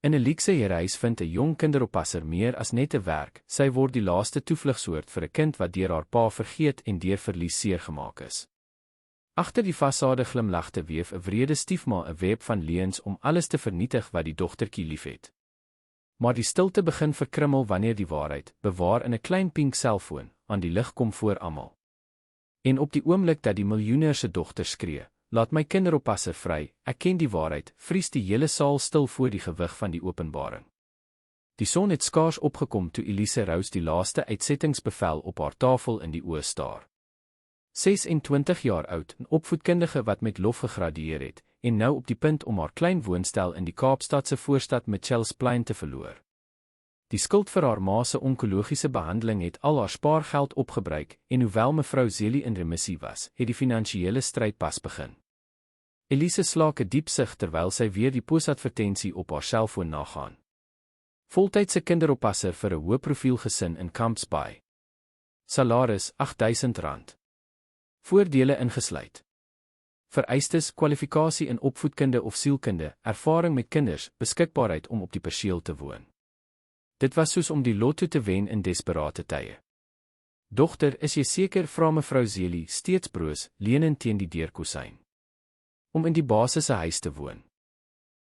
In 'n luukse huis vind 'n jong kinderoppasser meer as net 'n werk, sy word die laaste toevlugsoord vir 'n kind wat deur haar pa vergeet en deur verlies seergemaak is. Agter die fasade glimlagte weef 'n wrede stiefma 'n web van leuns om alles te vernietig wat die dogtertjie liefhet. Maar die stilte begin verkrummel wanneer die waarheid, bewaar in 'n klein pink selfoon, aan die lig kom voor almal. En op die oomblik dat die miljoenêr se dogter skree, "Laat my kinderoppasser vry, ek ken die waarheid," vries die hele saal stil voor die gewig van die openbaring. Die son het skaars opgekom toe Elise Rouse die laaste uitsettingsbevel op haar tafel in die oë staar. 26 jaar oud, 'n opvoedkundige wat met lof gegradueer het, en nou op die punt om haar klein woonstel in die Kaapstadse voorstad Mitchellsplein te verloor. Die skuld vir haar ma se onkologiese behandeling het al haar spaargeld opgebruik, en hoewel mevrou Zeli in remissie was, het die finansiële stryd pas begin. Elise slaak 'n diep sug terwyl sy weer die posadvertensie op haar selfoon nagaan. Voltydse kinderoppasser vir 'n hoë-profiel gesin in Camps Bay. Salaris R8.000. Voordele ingesluit. Vereistes: kwalifikasie in opvoedkunde of sielkunde, ervaring met kinders, beskikbaarheid om op die perseel te woon. Dit was soos om die lotto te wen in desperate tye. "Dogter, is jy seker?" vra mevrou Zeli, steeds broos, leunend teen die deurkosyn. "Om in die basis se huis te woon.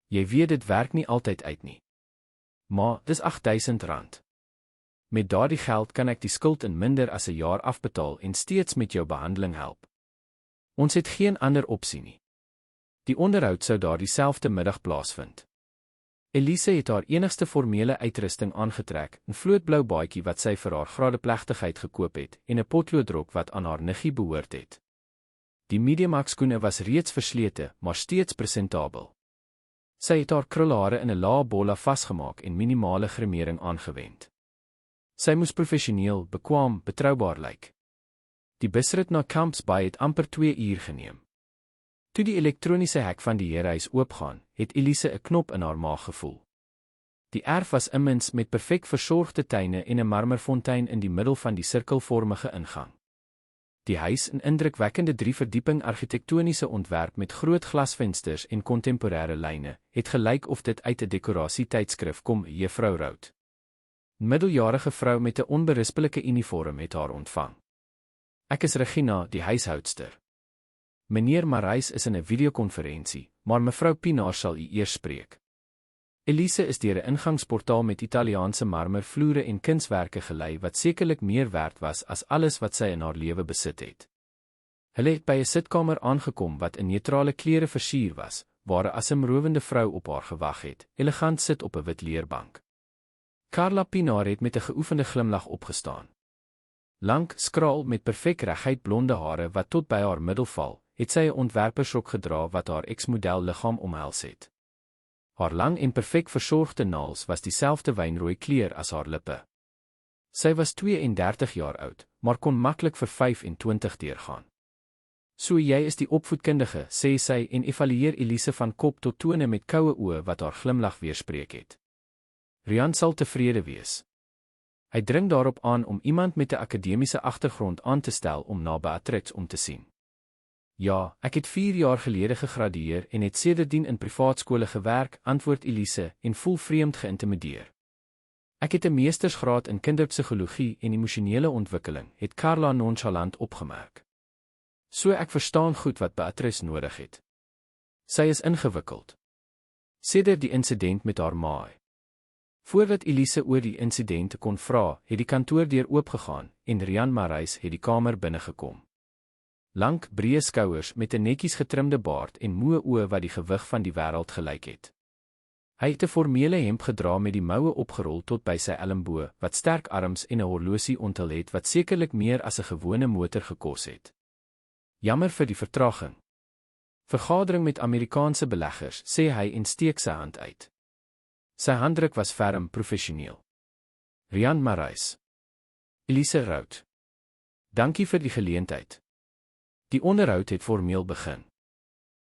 Jy weet dit werk nie altyd uit nie." "Ma, dis R8.000. Met daardie geld kan ek die skuld in minder as 'n jaar afbetaal en steeds met jou behandeling help. Ons het geen ander opsie nie." Die onderhoud sou daardie selfde middag plaasvind. Elise het haar enigste formele uitrusting aangetrek, 'n vlootblou baadjie wat sy vir haar gradeplegtigheid gekoop het, en 'n potloodrok wat aan haar niggie behoort het. Die mediummak skoene was reeds verslete, maar steeds presentabel. Sy het haar krulhare in 'n lae bolla vasgemaak en minimale grimering aangewend. Sy moes professioneel, bekwaam, betroubaar lyk. Die busrit na Camps Bay het amper 2 uur geneem. Toe die elektroniese hek van die heerhuis oopgaan, het Elise 'n knop in haar maag gevoel. Die erf was immens met perfek versorgde tuine en 'n marmerfontein in die middel van die sirkelvormige ingang. Die huis, 'n indrukwekkende 3-verdieping argitektoniese ontwerp met groot glasvensters en kontemporêre lyne, het gelyk of dit uit 'n dekorasietydskrif kom. Juffrou Rout, 'n middeljarige vrou met 'n onberispelike uniform, het haar ontvang. "Ek is Regina, die huishoudster. Meneer Marais is in 'n videokonferensie, maar mevrou Pinaar sal u eers spreek." Elise is deur 'n ingangsportaal met Italiaanse marmervloere en kunswerke gelei wat sekerlik meer werd was as alles wat sy in haar lewe besit het. Hulle het by 'n sitkamer aangekom wat in neutrale kleure versier was, waar 'n asemrowende vrou op haar gewag het, elegant sit op 'n wit leerbank. Carla Pinaar het met 'n geoefende glimlag opgestaan. Lank, skraal met perfek reguit blonde hare wat tot by haar middel val, het sy 'n ontwerpersrok gedra wat haar ex-model liggaam omhels het. Haar lang en perfek versorgde naels was dieselfde wynrooi kleur as haar lippe. Sy was 32 jaar oud, maar kon maklik vir 25 deurgaan. "So jy is die opvoedkundige," sê sy en evalueer Elise van kop tot tone met koue oë wat haar glimlag weerspreek het. "Rian sal tevrede wees." Hy dring daarop aan om iemand met 'n akademiese agtergrond aan te stel om na Beatrix om te sien. "Ja, ek het 4 jaar gelede gegradueer en het sedertdien in privaatskole gewerk," antwoord Elise en voel vreemd geïntimideer. "Ek het 'n meestersgraad in kinderpsigologie en emosionele ontwikkeling," het Carla nonchalant opgemerk. "So ek verstaan goed wat Beatrix nodig het. Sy is ingewikkeld." Sedert die insident met haar ma. Voordat Elise oor die insident kon vra, het die kantoordeur oopgegaan en Rian Marais het die kamer binnegekom. Lank, breë skouers met 'n netjies getrimde baard en moe oë wat die gewig van die wêreld gelyk het. Hy het 'n formele hemp gedra met die moue opgerol tot by sy elmboë, wat sterk arms en 'n horlosie onthul het wat sekerlik meer as 'n gewone motor gekos het. "Jammer vir die vertraging. Vergadering met Amerikaanse beleggers," sê hy en steek sy hand uit. Sy handdruk was ferm, professioneel. "Rian Marais. Elise Rout. Dankie vir die geleentheid." Die onderhoud het formeel begin.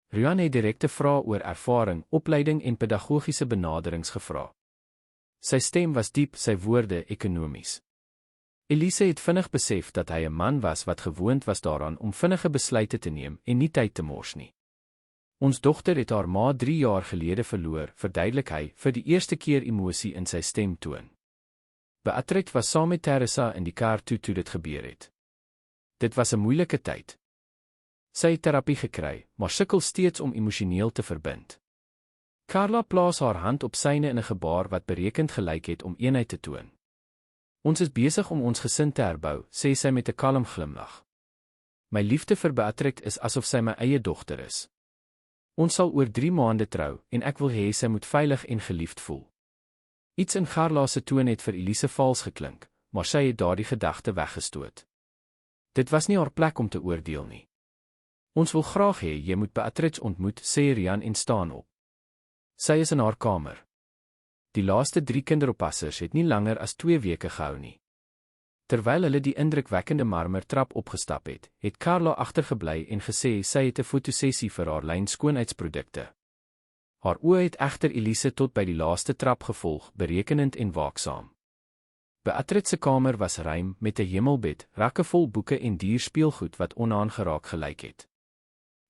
Rian het direkte vrae oor ervaring, opleiding en pedagogiese benaderings gevra. Sy stem was diep, sy woorde ekonomies. Elise het vinnig besef dat hy 'n man was wat gewoond was daaraan om vinnige besluite te neem en nie tyd te mors nie. Ons dogter het haar ma 3 jaar gelede verloor, verduidelik hy, vir die eerste keer emosie in sy stem toon. Beatrix was saam met Teresa in die kar toe dit gebeur het. Dit was 'n moeilike tyd. Sy het terapie gekry, maar sukkel steeds om emosioneel te verbind. Carla plaas haar hand op syne in 'n gebaar wat berekend gelyk het om eenheid te toon. Ons is besig om ons gesin te herbou, sê sy met 'n kalm glimlag. My liefde vir Beatrix is asof sy my eie dogter is. Ons sal oor 3 maande trou, en ek wil hê sy moet veilig en geliefd voel. Iets in Carla se toon het vir Elise vals geklink, maar sy het daardie gedagte weggestoot. Dit was nie haar plek om te oordeel nie. Ons wil graag hê jy moet Beatrix ontmoet, sê Rian en staan op. Sy is in haar kamer. Die laaste 3 kinderoppassers het nie langer as 2 weke gehou nie. Terwyl hulle die indrukwekkende marmertrap opgestap het, het Carla agtergebly en gesê sy het 'n fotosessie vir haar lyn skoonheidsprodukte. Haar oë het egter Elise tot by die laaste trap gevolg, berekenend en waaksaam. Beatrix se kamer was ruim met 'n hemelbed, rakke vol boeke en dierspeelgoed wat onaangeraak gelyk het.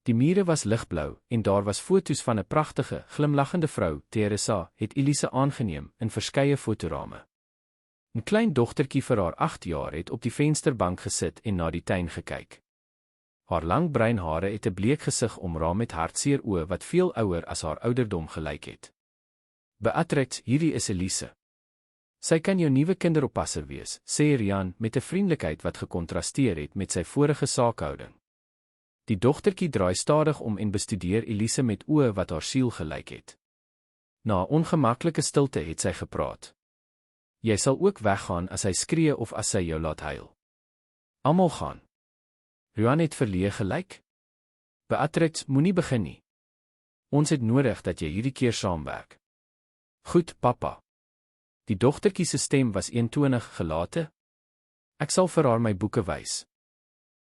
Die mure was ligblou en daar was foto's van 'n pragtige, glimlaggende vrou, Teresa, het Elise aangeneem in verskeie fotorame. 'n Klein dogtertjie vir haar 8 jaar het op die vensterbank gesit en na die tuin gekyk. Haar lang bruin hare het 'n bleek gesig omraam met hartseer oë wat veel ouer as haar ouderdom gelyk het. Beatrix, hierdie is Elise. Sy kan jou nuwe kinderoppasser wees, sê Rian met 'n vriendelikheid wat gekontrasteer het met sy vorige saakhouding. Die dogtertjie draai stadig om en bestudeer Elise met oë wat haar siel gelyk het. Na 'n ongemaklike stilte het sy gepraat. Jy sal ook weggaan as hy skree of as sy jou laat huil. Almal gaan. Rian het verleë gelyk. Beatrix, moenie begin nie. Ons het nodig dat jy hierdie keer saamwerk. Goed, pappa. Die dogtertjie se stem was eentonig gelate. Ek sal vir haar my boeke wys.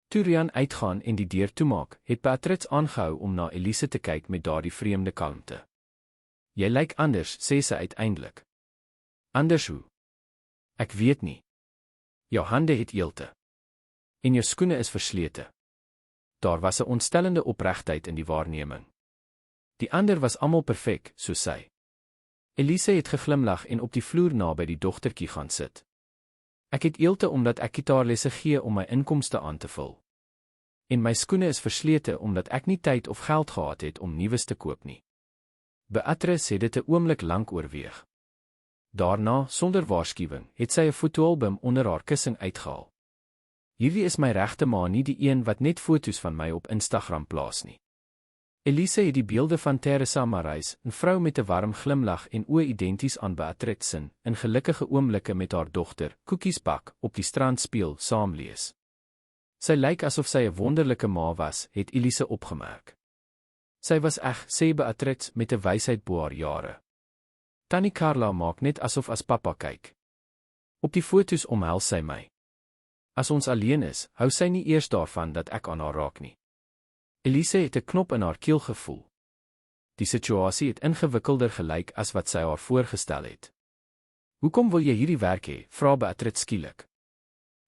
Toe Rian uitgaan en die deur toemaak, het Beatrix aangehou om na Elise te kyk met daardie vreemde kalmte. Jy lyk anders, sê sy uiteindelik. Anders hoe? Ek weet nie. Jou hande het eelte. En jou skoene is verslete. Daar was 'n ontstellende opregtheid in die waarneming. Die ander was almal perfek, soos sy. Elise het geglimlag en op die vloer naby die dogtertjie gaan sit. Ek het eelte omdat ek gitaarlesse gee om my inkomste aan te vul. En my skoene is verslete omdat ek nie tyd of geld gehad het om nuus te koop nie. Beatrix het dit 'n oomblik lank oorweeg. Daarna, sonder waarskuwing, het sy 'n fotoalbum onder haar kussing uitgehaal. Hierdie is my regte ma, nie die een wat net foto's van my op Instagram plaas nie. Elise het die beelde van Teresa Marais, 'n vrou met 'n warm glimlag en oë identies aan Beatrix se, in gelukkige oomblikke met haar dogter, koekies bak, op die strand speel, saam lees. Sy lyk asof sy 'n wonderlike ma was, het Elise opgemerk. Sy was eg, sê Beatrix met 'n wysheid bo haar jare. Tannie Carla maak net asof as pappa kyk. Op die foto's omhels sy my. As ons alleen is, hou sy nie eers daarvan dat ek aan haar raak nie. Elise het 'n knop in haar keel gevoel. Die situasie het ingewikkelder gelyk as wat sy haar voorgestel het. Hoekom wil jy hierdie werk hê? Vra Beatrix skielik.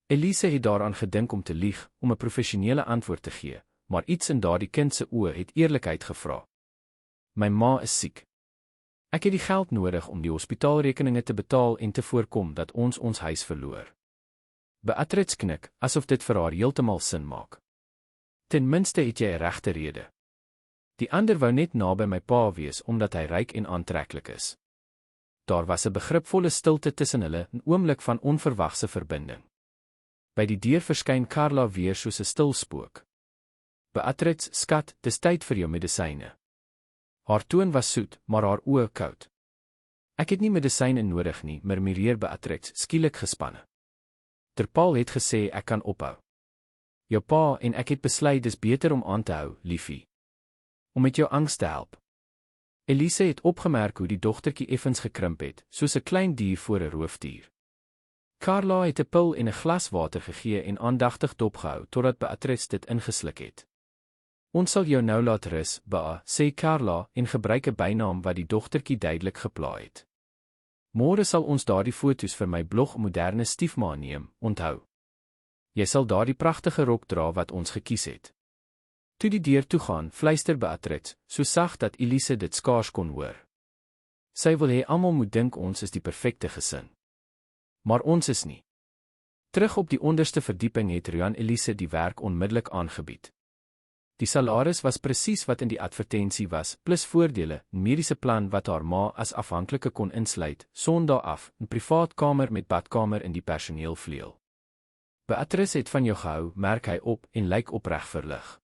Elise het daaraan gedink om te lieg, om 'n professionele antwoord te gee, maar iets in daardie kind se oë het eerlikheid gevra. My ma is siek. Ek het die geld nodig om die hospitaalrekeninge te betaal en te voorkom dat ons ons huis verloor. Beatrix knik, asof dit vir haar heeltemal sin maak. Ten minste het jy 'n regte rede. Die ander wou net naby my pa wees omdat hy ryk en aantreklik is. Daar was 'n begripvolle stilte tussen hulle, 'n oomblik van onverwagse verbinding. By die deur verskyn Carla weer soos 'n stil spook. Beatrix, skat, dis tyd vir jou medisyne. Haar toon was soet, maar haar oë koud. Ek het nie medisyne nodig nie, murmureer Beatrix, skielik gespanne. Terpaal het gesê ek kan ophou. Jou pa en ek het besluit dis beter om aan te hou, liefie. Om met jou angs te help. Elise het opgemerk hoe die dogtertjie effens gekrimp het, soos 'n klein dier voor 'n roofdier. Carla het 'n pil en 'n glas water gegee en aandagtig dopgehou totdat Beatrix dit ingesluk het. Ons sal jou nou laat rus, Ba, sê Carla en gebruik 'n bynaam wat die dogtertjie duidelik gepla het. Môre sal ons daardie foto's vir my blog moderne stiefma neem, onthou. Jy sal daardie pragtige rok dra wat ons gekies het. Toe die deur toegaan, fluister Beatrix, so sag dat Elise dit skaars kon hoor. Sy wil hê almal moet dink ons is die perfekte gesin. Maar ons is nie. Terug op die onderste verdieping het Rian Elise die werk onmiddellik aangebied. Die salaris was presies wat in die advertensie was, plus voordele, 'n mediese plan wat haar ma as afhanklike kon insluit, Sondag af, 'n privaat kamer met badkamer in die personeelvleuel. Beatrix het van jou gehou, merk hy op en lyk opreg verlig.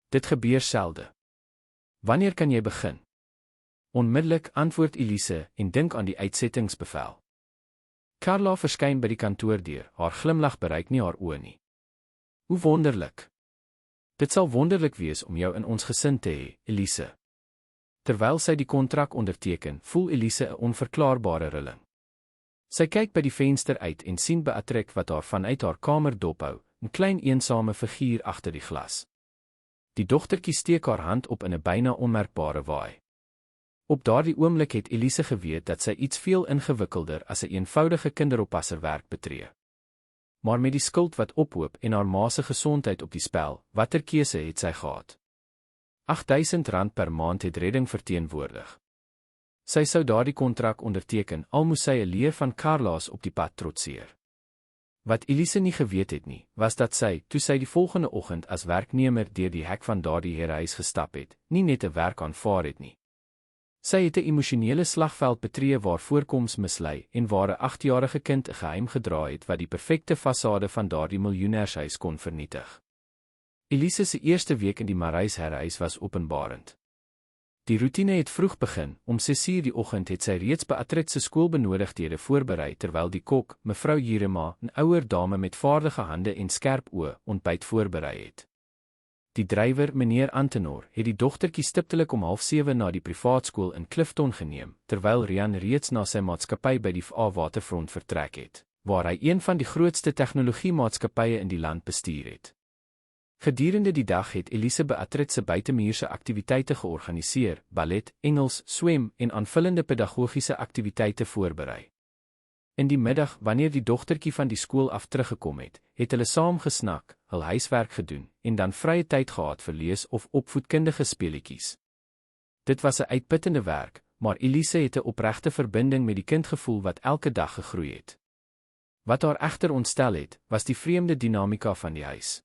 Dit gebeur selde. Wanneer kan jy begin? Onmiddellik, antwoord Elise en dink aan die uitsettingsbevel. Carla verskyn by die kantoordeur, haar glimlag bereik nie haar oë nie. Hoe wonderlik. Dit sal wonderlik wees om jou in ons gesin te hê, Elise. Terwyl sy die kontrak onderteken, voel Elise 'n onverklaarbare rilling. Sy kyk by die venster uit en sien Beatrix wat haar vanuit haar kamer dophou, 'n klein eensame figuur agter die glas. Die dogtertjie steek haar hand op in 'n byna onmerkbare waai. Op daardie oomblik het Elise geweet dat sy iets veel ingewikkelder as 'n eenvoudige kinderoppasserwerk betree. Maar met die skuld wat ophoop en haar ma se gesondheid op die spel, watter keuse het sy gehad? R8000 per maand het redding verteenwoordig. Sy sou daardie kontrak onderteken, al moes sy 'n leer van Carla's op die pad trotseer. Wat Elise nie geweet het nie, was dat sy, toe sy die volgende oggend as werknemer deur die hek van daardie herehuis gestap het, nie net 'n werk aanvaar het nie. Sy het 'n emosionele slagveld betree waar voorkoms mislei en waar 'n 8-jarige kind 'n geheim gedra het wat die perfekte fasade van daardie miljonairshuis kon vernietig. Elise se eerste week in die Marais herhuis was openbarend. Die roetine het vroeg begin, om 6:00 die oggend het sy reeds Beatrix se skoolbenodigdhede voorberei terwyl die kok, mevrou Jerema, 'n ouer dame met vaardige hande en skerp oë, ontbyt voorberei het. Die drywer, meneer Antenor, het die dogtertjie stiptelik om 6:30 na die privaatskool in Clifton geneem, terwyl Rian reeds na sy maatskappy by die VA Waterfront vertrek het, waar hy een van die grootste tegnologiemaatskappye in die land bestuur het. Gedurende die dag het Elise Beatrix se buitemuurse aktiwiteite georganiseer, ballet, Engels, swem en aanvullende pedagogiese aktiwiteite voorberei. In die middag, wanneer die dogtertjie van die skool af teruggekom het, het hulle saam gesnak, hul huiswerk gedoen en dan vrye tyd gehad vir lees of opvoedkundige speletjies. Dit was 'n uitputtende werk, maar Elise het 'n opregte verbinding met die kind gevoel wat elke dag gegroei het. Wat haar egter ontstel het, was die vreemde dinamika van die huis.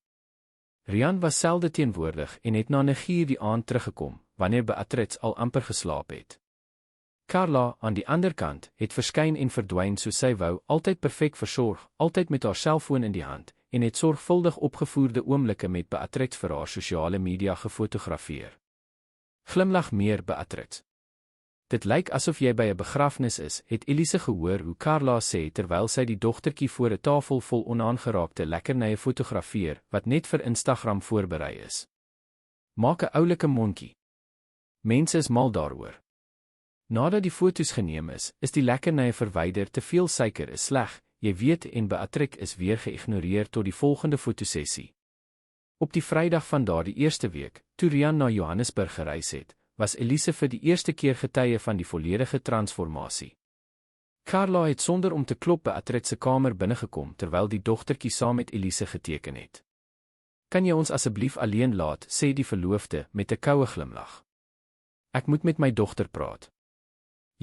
Rian was selde teenwoordig en het na 9:00 die aand teruggekom, wanneer Beatrix al amper geslaap het. Carla, aan die ander kant, het verskyn en verdwyn soos sy wou, altyd perfek versorg, altyd met haar selfoon in die hand, en het sorgvuldig opgevoerde oomblikke met Beatrix vir haar sosiale media gefotografeer. Glimlag meer, Beatrix. Dit lyk asof jy by 'n begrafnis is, het Elise gehoor hoe Carla sê terwyl sy die dogtertjie voor 'n tafel vol onaangeraakte lekkernye fotografeer, wat net vir Instagram voorberei is. Maak 'n oulike mondjie. Mense is mal daaroor. Nadat die foto's geneem is die lekkernye verwyder, te veel suiker is sleg, jy weet, en Beatrix is weer geïgnoreer tot die volgende fotosessie. Op die Vrydag van daardie eerste week, toe Rian na Johannesburg gereis het, was Elise vir die eerste keer getuie van die volledige transformasie. Carla het sonder om te klop Beatrix se kamer binnegekom terwyl die dogtertjie saam met Elise geteken het. Kan jy ons asseblief alleen laat, sê die verloofde met 'n koue glimlag. Ek moet met my dogter praat.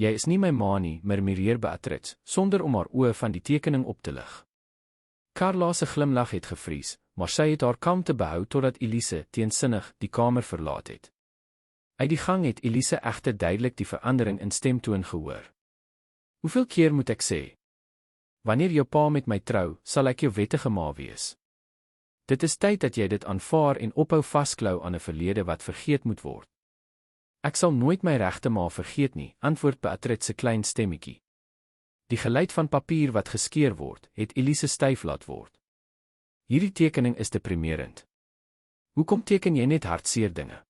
Jy is nie my ma nie, murmureer Beatrix, sonder om haar oë van die tekening op te lig. Carla se glimlag het gevries, maar sy het haar kalmte behou totdat Elise, teensinnig, die kamer verlaat het. Uit die gang het Elise egter duidelik die verandering in stemtoon gehoor. Hoeveel keer moet ek sê? Wanneer jou pa met my trou, sal ek jou wettige ma wees. Dit is tyd dat jy dit aanvaar en ophou vasklou aan 'n verlede wat vergeet moet word. Ek sal nooit my regte ma vergeet nie, antwoord Beatrix se klein stemmetjie. Die geluid van papier wat geskeur word, het Elise styf laat word. Hierdie tekening is deprimerend. Hoekom teken jy net hartseer dinge?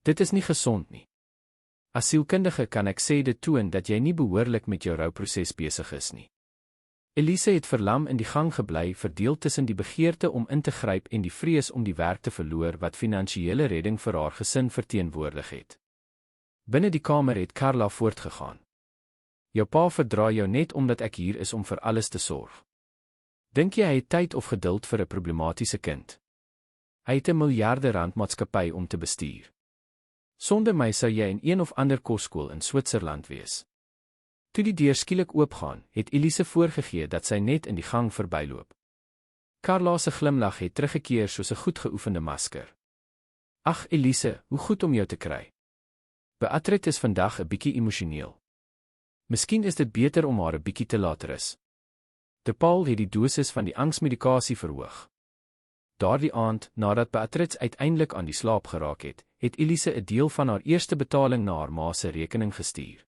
Dit is nie gesond nie. As sielkundige kan ek sê dit toon dat jy nie behoorlik met jou rouproses besig is nie. Elise het verlam in die gang gebly, verdeel tussen die begeerte om in te gryp en die vrees om die werk te verloor wat finansiële redding vir haar gesin verteenwoordig het. Binne die kamer het Carla voortgegaan. Jou pa verdra jou net omdat ek hier is om vir alles te sorg. Dink jy hy het tyd of geduld vir 'n problematiese kind? Hy het 'n miljarde-rand maatskappy om te bestuur. Sonder my sou jy in een of ander kosskool in Switserland wees. Toe die deur skielik oopgaan, het Elise voorgegee dat sy net in die gang verbyloop. Carla se glimlag het teruggekeer soos 'n goed geoefende masker. Ag Elise, hoe goed om jou te kry. Beatrix is vandag 'n bietjie emosioneel. Miskien is dit beter om haar 'n bietjie te laat rus. De Paul het die dosis van die angsmedikasie verhoog. Daardie aand, nadat Beatrix uiteindelik aan die slaap geraak het, het Elise 'n deel van haar eerste betaling na haar ma se rekening gestuur.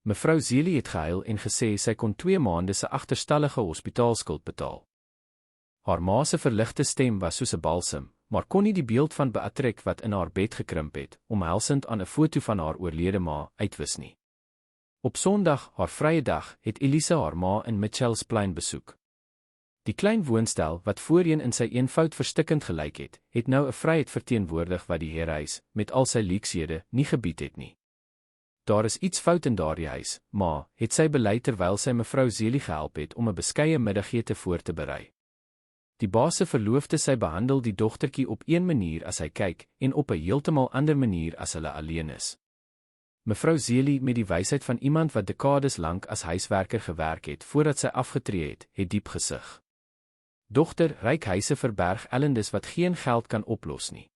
Mevrou Zeli het gehuil en gesê sy kon 2 maande se agterstallige hospitaalskuld betaal. Haar ma se verligte stem was soos 'n balsem, maar kon nie die beeld van Beatrix wat in haar bed gekrimp het, omhelsend aan 'n foto van haar oorlede ma, uitwis nie. Op Sondag, haar vrye dag, het Elise haar ma in Mitchells Plain besoek. Die klein woonstel wat voorheen in sy eenvoud verstikkend gelyk het, het nou 'n vryheid verteenwoordig wat die heerhuis, met al sy luuksede, nie gebied het nie. Daar is iets fout in daardie huis, ma, het sy bely terwyl sy mevrou Zeli gehelp het om 'n beskeie middagete voor te berei. Die baas se verloofde sy behandel die dogtertjie op een manier as hy kyk, en op 'n heeltemal ander manier as hulle alleen is. Mevrou Zeli, met die wysheid van iemand wat dekades lank as huiswerker gewerk het voordat sy afgetree het, het diep gesug. Dogter, ryk huise verberg ellendes wat geen geld kan oplos nie.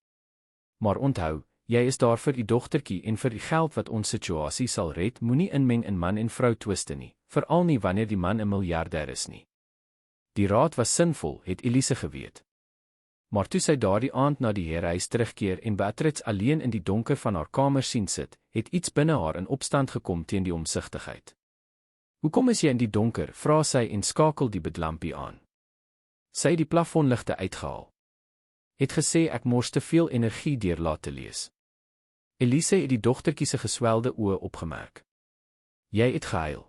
Maar onthou, jy is daar vir die dogtertjie en vir die geld wat ons situasie sal red, moenie inmeng in man en vrou twiste nie, veral nie wanneer die man 'n miljardêr is nie. Die raad was sinvol, het Elise geweet. Maar toe sy daardie aand na die heerhuis terugkeer en Beatrix alleen in die donker van haar kamer sien sit, het iets binne haar in opstand gekom teen die omsigtigheid. Hoekom is jy in die donker, vra sy en skakel die bedlampie aan. Sy het die plafonligte uitgehaal. Het gesê ek mors te veel energie deur laat te lees. Elise het die dogtertjie se geswelde oë opgemerk. Jy het gehuil.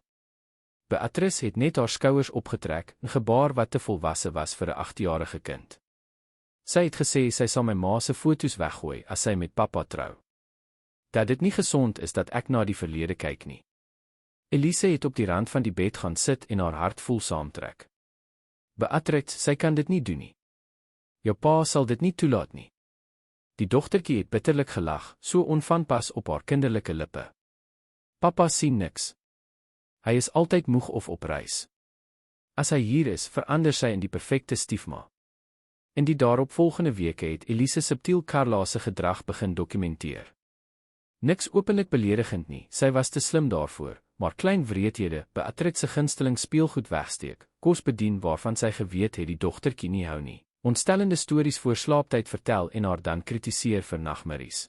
Beatrix het net haar skouers opgetrek, 'n gebaar wat te volwasse was vir 'n 8-jarige kind. Sy het gesê sy sal my ma se foto's weggooi as sy met pappa trou. Dat dit nie gesond is dat ek na die verlede kyk nie. Elise het op die rand van die bed gaan sit en haar hart voel saamtrek. Beatrix, sy kan dit nie doen nie. Jou pa sal dit nie toelaat nie. Die dogtertjie het bitterlik gelag, so onvanpas op haar kinderlike lippe. Pappa sien niks. Hy is altyd moeg of op reis. As hy hier is, verander sy in die perfekte stiefma. In die daaropvolgende weke het Elise subtiel Carla se gedrag begin dokumenteer. Niks openlik beledigend nie, sy was te slim daarvoor, maar klein wreedhede, Beatrix se gunsteling speelgoed wegsteek, kos bedien waarvan sy geweet het die dogtertjie nie hou nie, ontstellende stories voor slaaptyd vertel en haar dan kritiseer vir nagmerries.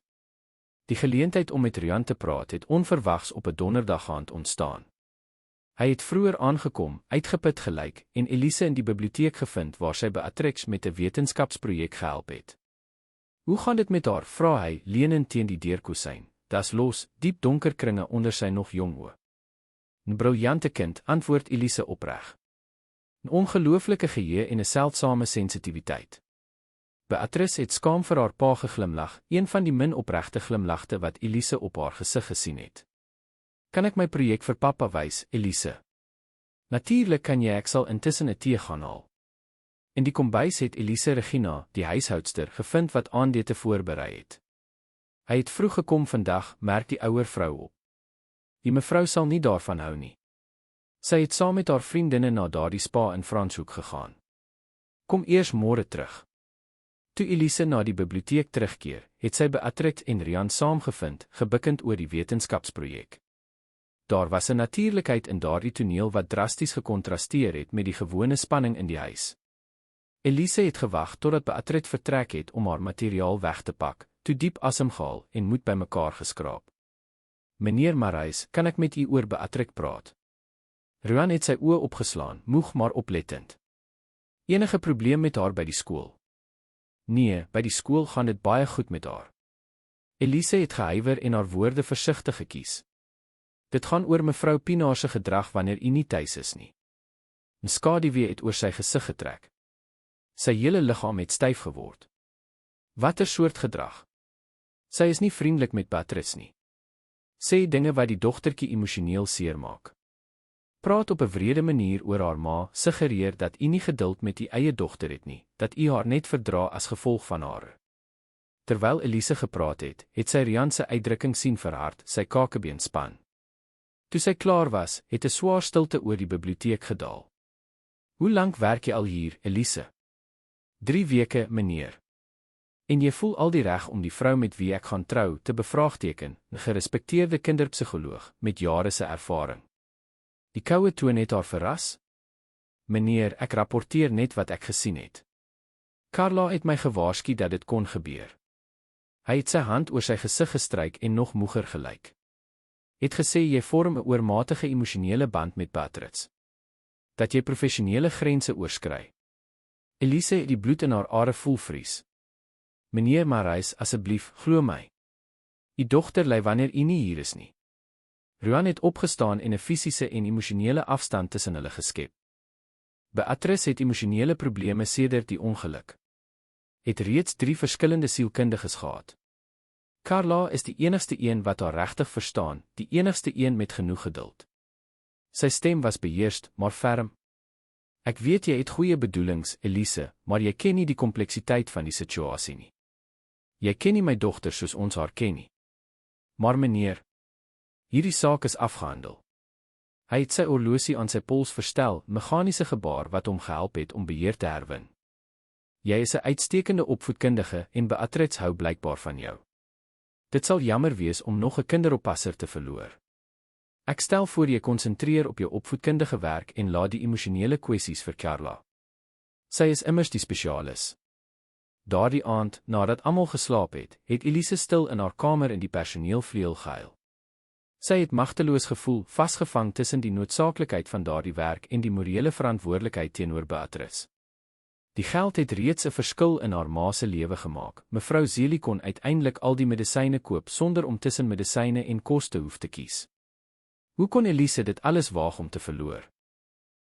Die geleentheid om met Rian te praat het onverwags op 'n donderdagaand ontstaan. Hy het vroeër aangekom, uitgeput gelyk, en Elise in die biblioteek gevind waar sy Beatrix met 'n wetenskapsprojek gehelp het. Hoe gaan dit met haar, vra hy, leunend teen die deurkusyn. Das los, diep donker kringe onder sy nog jong oë. 'n Briljante kind, antwoord Elise opreg. 'n Ongelooflike geheue en 'n seldsame sensitiwiteit. Beatrix het skaam vir haar pa geglimlag, een van die min opregte glimlagte wat Elise op haar gesig gesien het. Kan ek my projek vir pappa wys, Elise? Natuurlik kan jy, ek sal intussen 'n tee gaan haal. In die kombuis het Elise Regina, die huishoudster, gevind wat aandete voorberei het. Hy het vroeg gekom vandag, merk die ouer vrou op. Die mevrou sal nie daarvan hou nie. Sy het saam met haar vriendinne na daardie spa in Franshoek gegaan. Kom eers môre terug. Toe Elise na die biblioteek terugkeer, het sy Beatrix en Rian saamgevind, gebukkend oor die wetenskapsprojek. Daar was 'n natuurlikheid in daardie toneel wat drasties gekontrasteer het met die gewone spanning in die huis. Elise het gewag totdat Beatrix vertrek het om haar materiaal weg te pak, toe diep asem gehaal en moed bymekaar geskraap. Meneer Marais, kan ek met u oor Beatrix praat? Rian het sy oë opgeslaan, moeg maar oplettend. Enige probleem met haar by die skool? Nee, by die skool gaan dit baie goed met haar. Elise het gehuiwer en haar woorde versigtig gekies. Dit gaan oor mevrou Pinaar se gedrag wanneer u nie tuis is nie. 'n Skaduwee het oor sy gesig getrek. Sy hele liggaam het styf geword. Watter soort gedrag? Sy is nie vriendelik met Beatrix nie. Sê dinge wat die dogtertjie emosioneel seermaak. Praat op 'n wrede manier oor haar ma, suggereer dat u nie geduld met u eie dogter het nie, dat u haar net verdra as gevolg van haar. Terwyl Elise gepraat het, het sy Rian se uitdrukking sien verhard, sy kakebeen span. Toe sy klaar was, het 'n swaar stilte oor die biblioteek gedaal. Hoe lank werk jy al hier, Elise? 3 weke, meneer. En jy voel al die reg om die vrou met wie ek gaan trou te bevraagteken, 'n gerespekteerde kinderpsigoloog met jare se ervaring. Die koue toon het haar verras. Meneer, ek rapporteer net wat ek gesien het. Carla het my gewaarsku dat dit kon gebeur. Hy het sy hand oor sy gesig gestryk en nog moeger gelyk. Het gesê jy vorm 'n oormatige emosionele band met Beatrix. Dat jy professionele grense oorskry. Elise het die bloed in haar are voel vries. Meneer Marais, asseblief, glo my. U dogter ly wanneer u nie hier is nie. Rian het opgestaan en 'n fisiese en emosionele afstand tussen hulle geskep. Beatrix het emosionele probleme sedert die ongeluk. Het reeds 3 verskillende sielkundiges gehad. Carla is die enigste een wat haar regtig verstaan, die enigste een met genoeg geduld. Sy stem was beheerst, maar ferm. Ek weet jy het goeie bedoelings, Elise, maar jy ken nie die kompleksiteit van die situasie nie. Jy ken nie my dogter soos ons haar ken nie. Maar meneer, hierdie saak is afgehandel. Hy het sy horlosie aan sy pols verstel, meganiese gebaar wat hom gehelp het om beheer te herwin. Jy is 'n uitstekende opvoedkundige en Beatrix hou blykbaar van jou. Dit sal jammer wees om nog 'n kinderoppasser te verloor. Ek stel voor jy konsentreer op jou opvoedkundige werk en laat die emosionele kwessies vir Carla. Sy is immers die spesialis. Daardie aand, nadat almal geslaap het, het Elise stil in haar kamer in die personeelvleuel gehuil. Sy het magteloos gevoel, vasgevang tussen die noodsaaklikheid van daardie werk en die morele verantwoordelikheid teenoor Beatrix. Die geld het reeds 'n verskil in haar ma se lewe gemaak. Mevrou Zeli kon uiteindelik al die medisyne koop sonder om tussen medisyne en kos te hoef te kies. Hoe kon Elise dit alles waag om te verloor?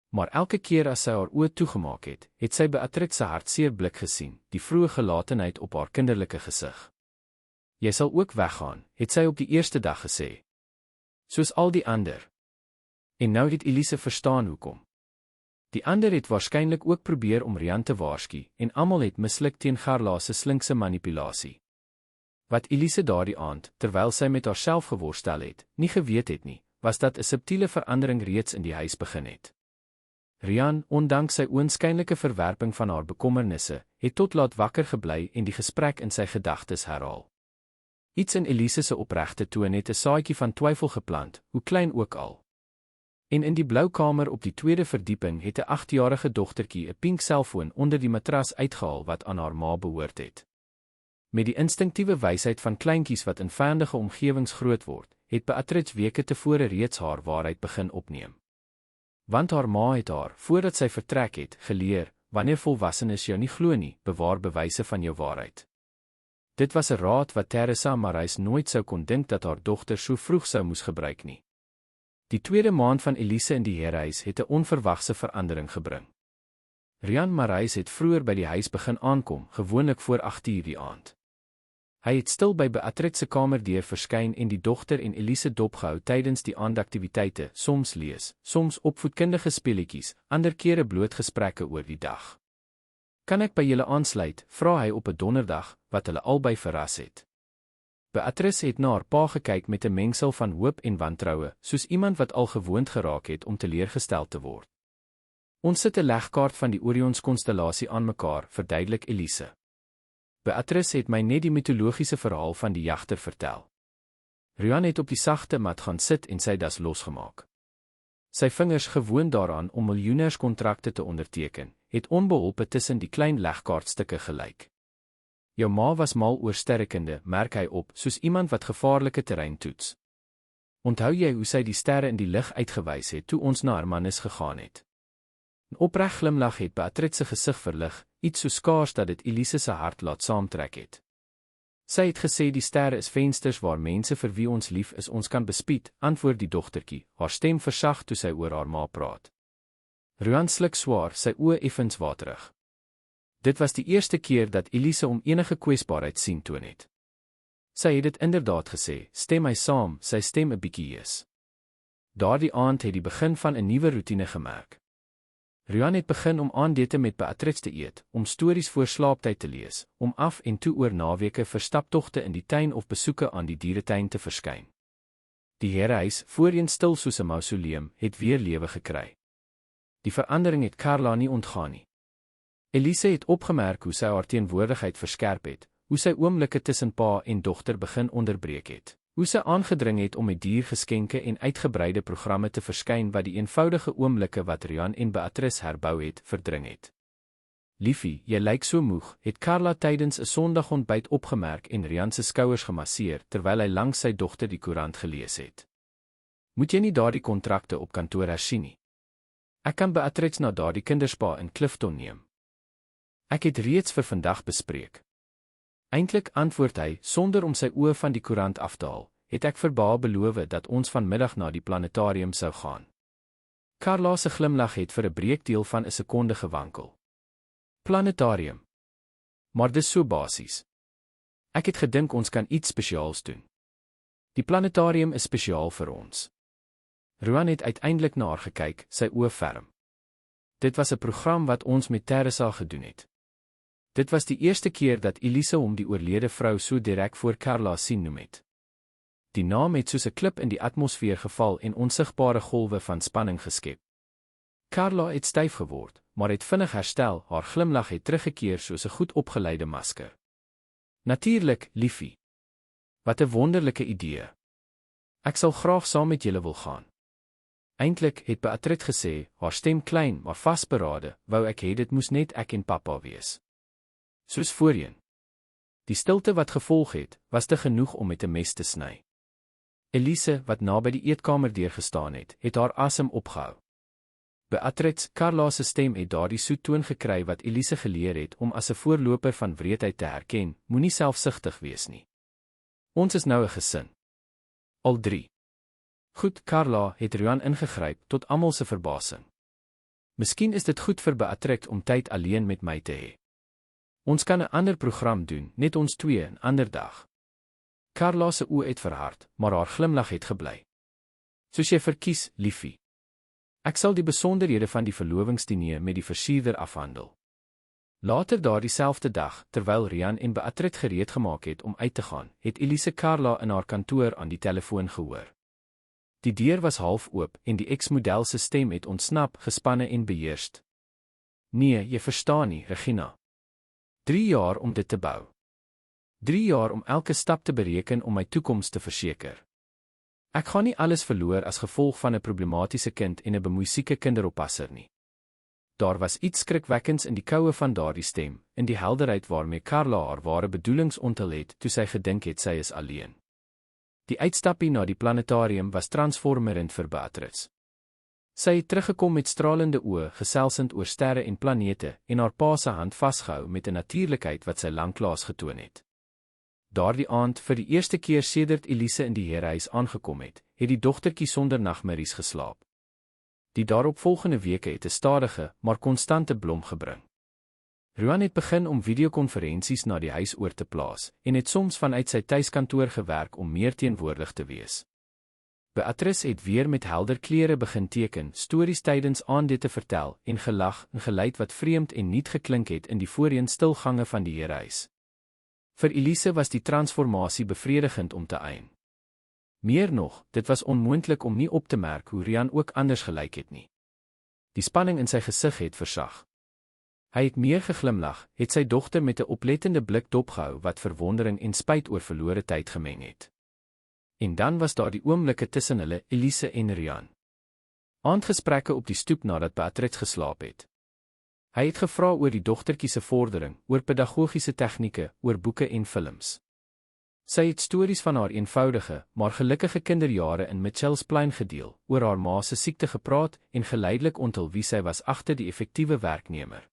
Maar elke keer as sy haar oë toegemaak het, het sy Beatrix se hartseer blik gesien, die vroeë gelatenheid op haar kinderlike gesig. Jy sal ook weggaan, het sy op die eerste dag gesê. Soos al die ander. En nou het Elise verstaan hoekom. Die ander het waarskynlik ook probeer om Rian te waarsku, en almal het misluk teen Carla se slinkse manipulasie. Wat Elise daardie aand, terwyl sy met haarself geworstel het, nie geweet het nie, was dat 'n subtiele verandering reeds in die huis begin het. Rian, ondanks sy oënskynlike verwerping van haar bekommernisse, het tot laat wakker gebly en die gesprek in sy gedagtes herhaal. Iets in Elise se opregte toon het 'n saadjie van twyfel geplant, hoe klein ook al. En in die blou kamer op die 2de verdieping het 'n 8-jarige dogtertjie 'n pink selfoon onder die matras uitgehaal wat aan haar ma behoort het. Met die instinktiewe wysheid van kleintjies wat in vyandige omgewings groot word, het Beatrix weke tevore reeds haar waarheid begin opneem. Want haar ma het haar, voordat sy vertrek het, geleer, wanneer volwassenes jou nie glo nie, bewaar bewyse van jou waarheid. Dit was 'n raad wat Teresa Marais nooit sou kon dink dat haar dogter so vroeg sou moes gebruik nie. Die 2de maand van Elise in die herehuis het 'n onverwagse verandering gebring. Rian Marais het vroeër by die huis begin aankom, gewoonlik voor 8:00 die aand. Hy het stil by Beatrix se kamerdeur verskyn en die dogter en Elise dopgehou tydens die aandaktiwiteite, soms lees, soms opvoedkundige speletjies, ander kere bloot gesprekke oor die dag. Kan ek by julle aansluit, vra hy op 'n donderdag, wat hulle albei verras het. Beatrix het na haar pa gekyk met 'n mengsel van hoop en wantroue, soos iemand wat al gewoond geraak het om teleurgestel te word. Ons sit 'n legkaart van die Orionskonstellasie aan mekaar, verduidelik Elise. Beatrix het my net die mitologiese verhaal van die jagter vertel. Rian het op die sagte mat gaan sit en sy das losgemaak. Sy vingers, gewoond daaraan om miljoenerskontrakte te onderteken, het onbeholpe tussen die klein legkaartstukke gelyk. Jou ma was mal oor sterrekunde, merk hy op, soos iemand wat gevaarlike terrein toets. Onthou jy hoe sy die sterre in die lig uitgewys het toe ons na Hermanus gegaan het? 'n Opreg glimlag het Beatrix se gesig verlig, iets so skaars dat dit Elise se hart laat saamtrek het. Sy het gesê die sterre is vensters waar mense vir wie ons lief is ons kan bespied, antwoord die dogtertjie, haar stem versag toe sy oor haar ma praat. Rian sluk swaar, sy oë effens waterig. Dit was die eerste keer dat Elise om enige kwesbaarheid sien toon het. Sy het dit inderdaad gesê, stem hy saam, sy stem 'n bietjie is. Daardie aand het die begin van 'n nuwe roetine gemerk. Rian het begin om aandete met Beatrix te eet, om stories voor slaaptyd te lees, om af en toe oor naweke vir staptogte in die tuin of besoeke aan die dieretuin te verskyn. Die herehuis, voorheen stil soos 'n mausoleum, het weer lewe gekry. Die verandering het Carla nie ontgaan nie. Elise het opgemerk hoe sy haar teenwoordigheid verskerp het, hoe sy oomblikke tussen pa en dogter begin onderbreek het, hoe sy aangedring het om met diergeskenke en uitgebreide programme te verskyn wat die eenvoudige oomblikke wat Rian en Beatrice herbou het, verdring het. Liefie, jy lyk so moeg, het Carla tydens 'n sondagontbyt opgemerk en Rian se skouers gemasseer terwyl hy langs sy dogter die koerant gelees het. Moet jy nie daardie kontrakte op kantoor hersien nie? Ek kan Beatrice na daardie kinderspa in Clifton neem. Ek het reeds vir vandag bespreek. Eintlik antwoord hy, sonder om sy oë van die koerant af te haal, het ek vir Ba beloof dat ons vanmiddag na die planetarium sou gaan. Carla se glimlag het vir 'n breekdeel van 'n sekonde gewankel. Planetarium. Maar dis so basies. Ek het gedink ons kan iets spesiaals doen. Die planetarium is spesiaal vir ons. Rian het uiteindelik na haar gekyk, sy oë ferm. Dit was 'n program wat ons met Teresa gedoen het. Dit was die eerste keer dat Elise hom die oorlede vrou so direk voor Carla sien noem het. Die naam het soos 'n klip in die atmosfeer geval en onsigbare golwe van spanning geskep. Carla het styf geword, maar het vinnig herstel, haar glimlag het teruggekeer soos 'n goed opgeleide masker. Natuurlik, liefie. Wat 'n wonderlike idee. Ek sal graag saam met julle wil gaan. Eintlik het Beatrice gesê, haar stem klein maar vasberade, wou ek hê dit moes net ek en pappa wees. Soos voorheen. Die stilte wat gevolg het, was te genoeg om met 'n mes te sny. Elise, wat naby die eetkamerdeur gestaan het, het haar asem opgehou. Beatrice, Carla se stem het daardie soet toon gekry wat Elise geleer het om as 'n voorloper van wreedheid te herken, moenie selfsugtig wees nie. Ons is nou 'n gesin. Al 3. Goed, Carla, het Rian ingegryp, tot almal se verbasing. Miskien is dit goed vir Beatrice om tyd alleen met my te hê. Ons kan 'n ander program doen, net ons twee, 'n ander dag. Carla se oë het verhard, maar haar glimlag het gebly. Soos jy verkies, liefie. Ek sal die besonderhede van die verlovingsdiner met die versierder afhandel. Later daardie selfde dag, terwyl Rian en Beatrice gereed gemaak het om uit te gaan, het Elise Carla in haar kantoor aan die telefoon gehoor. Die deur was half oop en die ex-model se stem het ontsnap, gespanne en beheerst. Nee, jy verstaan nie, Regina. 3 jaar om dit te bou. 3 jaar om elke stap te bereken om my toekoms te verseker. Ek gaan nie alles verloor as gevolg van 'n problematiese kind en 'n bemoeisieke kinderoppasser nie. Daar was iets skrikwekkends in die koue van daardie stem, in die helderheid waarmee Carla haar ware bedoelings onthul het toe sy gedink het sy is alleen. Die uitstappie na die planetarium was transformerend vir Beatrice. Sy het teruggekom met stralende oë, geselsend oor sterre en planete, en haar pa se hand vasgehou met 'n natuurlikheid wat sy lanklaas getoon het. Daardie aand, vir die eerste keer sedert Elise in die herehuis aangekom het die dogtertjie sonder nagmerries geslaap. Die daaropvolgende weke het 'n stadige, maar konstante blom gebring. Rian het begin om videokonferensies na die huis oor te plaas, en het soms vanuit sy tuiskantoor gewerk om meer teenwoordig te wees. Beatrice het weer met helder kleure begin teken, stories tydens aandete vertel, en gelag en geluid wat vreemd en nuut geklink het in die voorheen stil gange van die herehuis. Vir Elise was die transformasie bevredigend om te eien. Meer nog, dit was onmoontlik om nie op te merk hoe Rian ook anders gelyk het nie. Die spanning in sy gesig het versag. Hy het meer geglimlag, het sy dogter met 'n oplettende blik dopgehou wat verwondering en spyt oor verlore tyd gemeng het. En dan was daar die oomblikke tussen hulle, Elise en Rian. Aandgesprekke op die stoep nadat Beatrice geslaap het. Hy het gevra oor die dogtertjie se vordering, oor pedagogiese tegnieke, oor boeke en films. Sy het stories van haar eenvoudige, maar gelukkige kinderjare in Mitchells Plain gedeel, oor haar ma se siekte gepraat en geleidelik onthul wie sy was agter die effektiewe werknemer.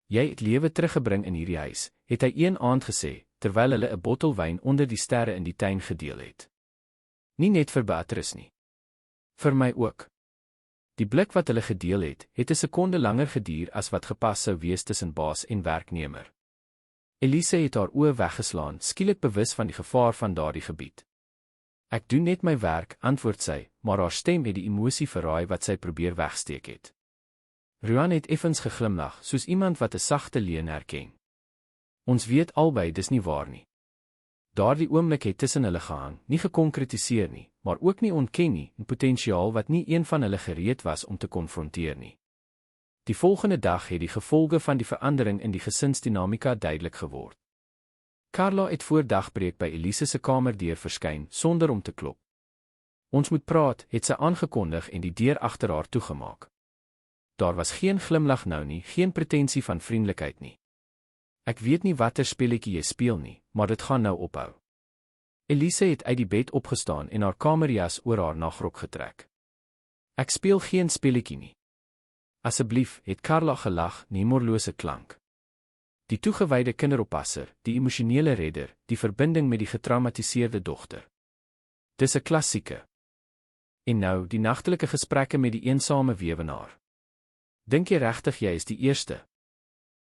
Jy het lewe teruggebring in hierdie huis, het hy een aand gesê, terwyl hulle 'n bottel wyn onder die sterre in die tuin gedeel het. Nie net vir Beatrice nie. Vir my ook. Die blik wat hulle gedeel het 'n sekonde langer geduur as wat gepas sou wees tussen baas en werknemer. Elise het haar oë weggeslaan, skielik bewus van die gevaar van daardie gebied. Ek doen net my werk, antwoord sy, maar haar stem het die emosie verraai wat sy probeer wegsteek het. Ruan het effens geglimlag, soos iemand wat 'n sagte leuen herken. Ons weet albei dis nie waar nie. Daardie oomblik het tussen hulle gehang, nie gekonkretiseer nie, maar ook nie ontken nie, 'n potensiaal wat nie een van hulle gereed was om te konfronteer nie. Die volgende dag het die gevolge van die verandering in die gesinsdinamika duidelik geword. Carla het voor dagbreek by Elise se kamerdeur verskyn, sonder om te klop. Ons moet praat, het sy aangekondig en die deur agter haar toegemaak. Daar was geen glimlag nou nie, geen pretensie van vriendelikheid nie. Ek weet nie watter spelletjie jy speel nie, maar dit gaan nou ophou. Elise het uit die bed opgestaan en haar kamerjas oor haar nagrok getrek. Ek speel geen spelletjie nie. Asseblief, het Carla gelag, humorlose klank. Die toegewyde kinderoppasser, die emosionele redder, die verbinding met die getraumatiseerde dogter. Dis 'n klassieke. En nou, die nagtelike gesprekke met die eensame weewenaar. Dink jy regtig jy is die eerste?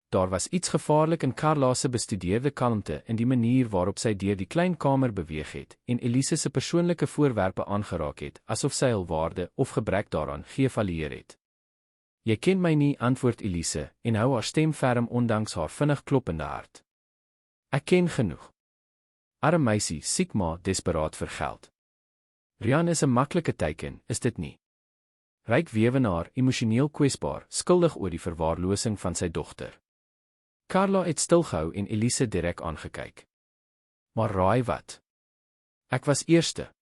Daar was iets gevaarlik in Carla se bestudeerde kalmte in die manier waarop sy deur die klein kamer beweeg het en Elise se persoonlike voorwerpe aangeraak het, asof sy hul waarde of gebrek daaraan geëvalueer het. Jy ken my nie, antwoord Elise, en hou haar stem ferm ondanks haar vinnig kloppende hart. Ek ken genoeg. Arme meisie, siek maar desperaat vir geld. Rian is 'n maklike teiken, is dit nie? Ryk weewenaar, emosioneel kwesbaar, skuldig oor die verwaarlosing van sy dogter. Carla het stilgehou en Elise direk aangekyk. Maar raai wat? Ek was eerste.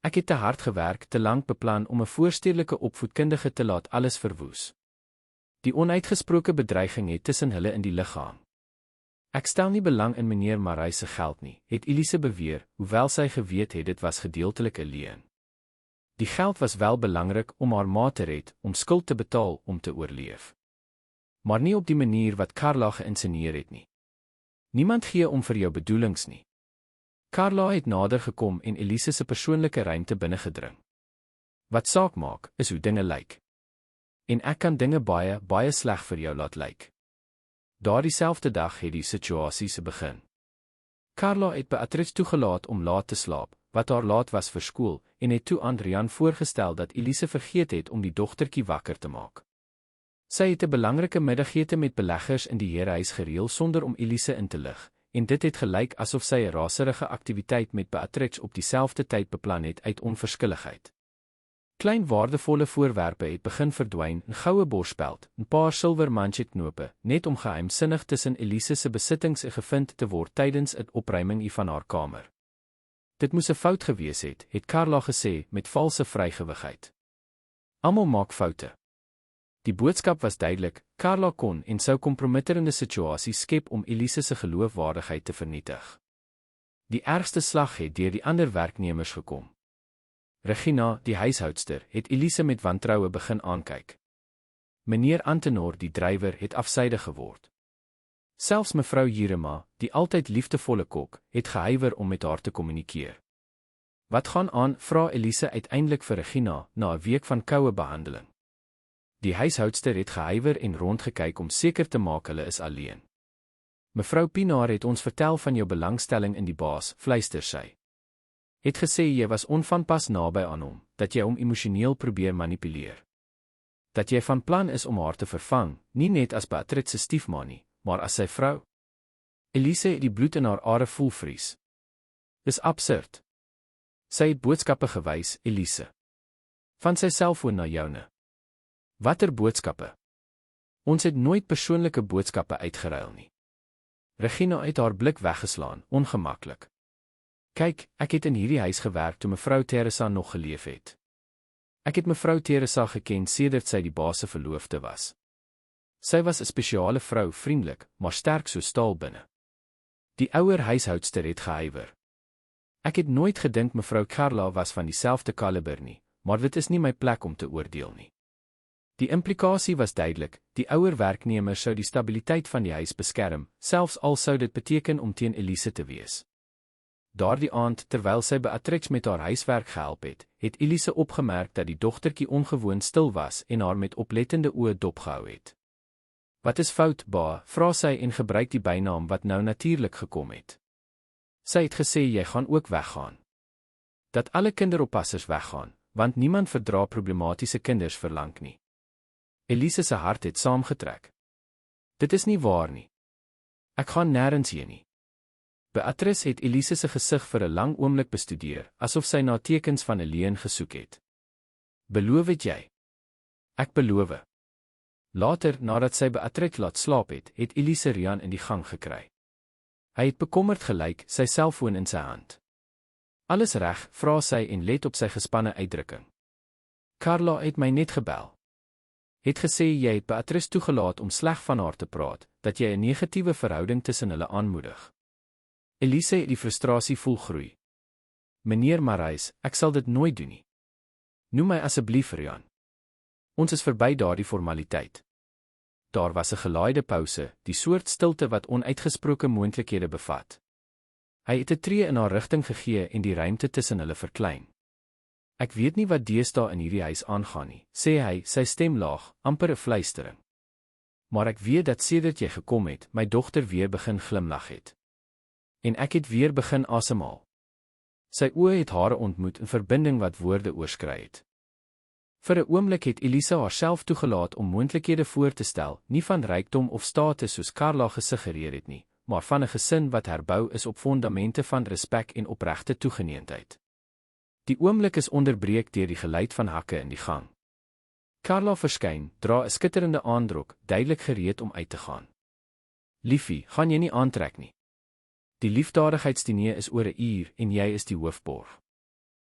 Ek het te hard gewerk, te lank beplan om 'n voorstedelike opvoedkundige te laat alles verwoes. Die onuitgesproke bedreiging het tussen hulle in die lug gehang. Ek stel nie belang in meneer Marey se geld nie, het Elise beweer, hoewel sy geweet het dit was gedeeltelik 'n leuen. Die geld was wel belangrik om haar ma te red, om skuld te betaal, om te oorleef. Maar nie op die manier wat Carla geïnsinueer het nie. Niemand gee om vir jou bedoelings nie. Carla het nader gekom en Elise se persoonlike ruimte binnengedring. Wat saak maak, is hoe dinge lyk. En ek kan dinge baie sleg vir jou laat lyk. Daardie selfde dag het die situasie se begin. Carla het Beatrice toegelaat om laat te slaap, wat haar laat was vir skool, en het toe aan Rian voorgestel dat Elise vergeet het om die dogtertjie wakker te maak. Sy het 'n belangrike middagete met beleggers in die herehuis gereël sonder om Elise in te lig, en dit het gelyk asof sy 'n raserige aktiwiteit met Beatrice op dieselfde tyd beplan het uit onverskilligheid. Klein waardevolle voorwerpe het begin verdwyn, 'n goue borspeld, 'n paar silwer manchetknope, net om geheimsinnig tussen Elise se besittings gevind te word tydens 'n opruiming van haar kamer. Dit moes 'n fout gewees het Carla gesê met valse vrygewigheid. Almal maak foute. Die boodskap was duidelik, Carla kon en sou kompromitterende situasies skep om Elise se geloofwaardigheid te vernietig. Die ergste slag het deur die ander werknemers gekom. Regina, die huishoudster, het Elise met wantroue begin aankyk. Meneer Antenor, die drywer, het afsydig geword. Selfs mevrou Jerema, die altyd liefdevolle kok, het gehuiwer om met haar te kommunikeer. Wat gaan aan, vra Elise uiteindelik vir Regina, na 'n week van koue behandeling. Die huishoudster het gehuiwer en rondgekyk om seker te maak hulle is alleen. Mevrou Pinaar het ons vertel van jou belangstelling in die baas, fluister sy. Het gesê jy was onvanpas naby aan hom, dat jy hom emosioneel probeer manipuleer. Dat jy van plan is om haar te vervang, nie net as Beatrice se stiefma nie, maar as sy vrou. Elise het die bloed in haar are voel vries. Dis absurd. Sy het boodskappe gewys, Elise. Van sy selfoon na joune. Watter boodskappe? Ons het nooit persoonlike boodskappe uitgeruil nie. Regina het haar blik weggeslaan, ongemaklik. Kyk, ek het in hierdie huis gewerk toe mevrou Teresa nog geleef het. Ek het mevrou Teresa geken sedert sy die baas se verloofde was. Sy was 'n spesiale vrou, vriendelik, maar sterk so staal binne. Die ouer huishoudster het gehuiwer. Ek het nooit gedink mevrou Carla was van dieselfde kaliber nie, maar dit is nie my plek om te oordeel nie. Die implikasie was duidelik, die ouer werknemer sou die stabiliteit van die huis beskerm, selfs al sou dit beteken om teen Elise te wees. Daardie aand, terwyl sy Beatrice met haar huiswerk gehelp het Elise opgemerk dat die dogtertjie ongewoon stil was en haar met oplettende oë dopgehou het. Wat is fout, ba, vra sy en gebruik die bynaam wat nou natuurlik gekom het. Sy het gesê jy gaan ook weggaan. Dat alle kinderoppassers weggaan, want niemand verdra problematiese kinders vir lank nie. Elise se hart het saamgetrek. Dit is nie waar nie. Ek gaan nêrens heen nie. Beatrice het Elise se gesig vir 'n lang oomblik bestudeer, asof sy na tekens van 'n leuen gesoek het. Beloof jy? Ek beloof. Later, nadat sy Beatrice laat slaap het, het Elise Rian in die gang gekry. Hy het bekommerd gelyk, sy selfoon in sy hand. Alles reg, vra sy en let op sy gespanne uitdrukking. Carla het my net gebel. Het gesê jy het Beatrice toegelaat om sleg van haar te praat, dat jy 'n negatiewe verhouding tussen hulle aanmoedig. Elise het die frustrasie voel groei. Meneer Marais, ek sal dit nooit doen nie. Noem my asseblief Rian. Ons is verby daardie formaliteit. Daar was 'n gelaaide pouse, die soort stilte wat onuitgesproke moontlikhede bevat. Hy het 'n tree in haar rigting gegee en die ruimte tussen hulle verklein. Ek weet nie wat deesdae in hierdie huis aangaan nie, sê hy, sy stem laag, amper 'n fluistering. Maar ek weet dat sedert jy gekom het, my dogter weer begin glimlag het. En ek het weer begin asemhaal. Sy oë het hare ontmoet in verbinding wat woorde oorskry het. Vir 'n oomblik het Elise haarself toegelaat om moontlikhede voor te stel, nie van rykdom of status soos Carla gesuggereer het nie, maar van 'n gesin wat herbou is op fondamente van respek en opregte toegeneentheid. Die oomblik is onderbreek deur die geluid van hakke in die gang. Carla verskyn, dra 'n skitterende aandrok, duidelik gereed om uit te gaan. Liefie, gaan jy nie aantrek nie. Die liefdadigheidsdiner is oor 'n uur en jy is die hoofborg.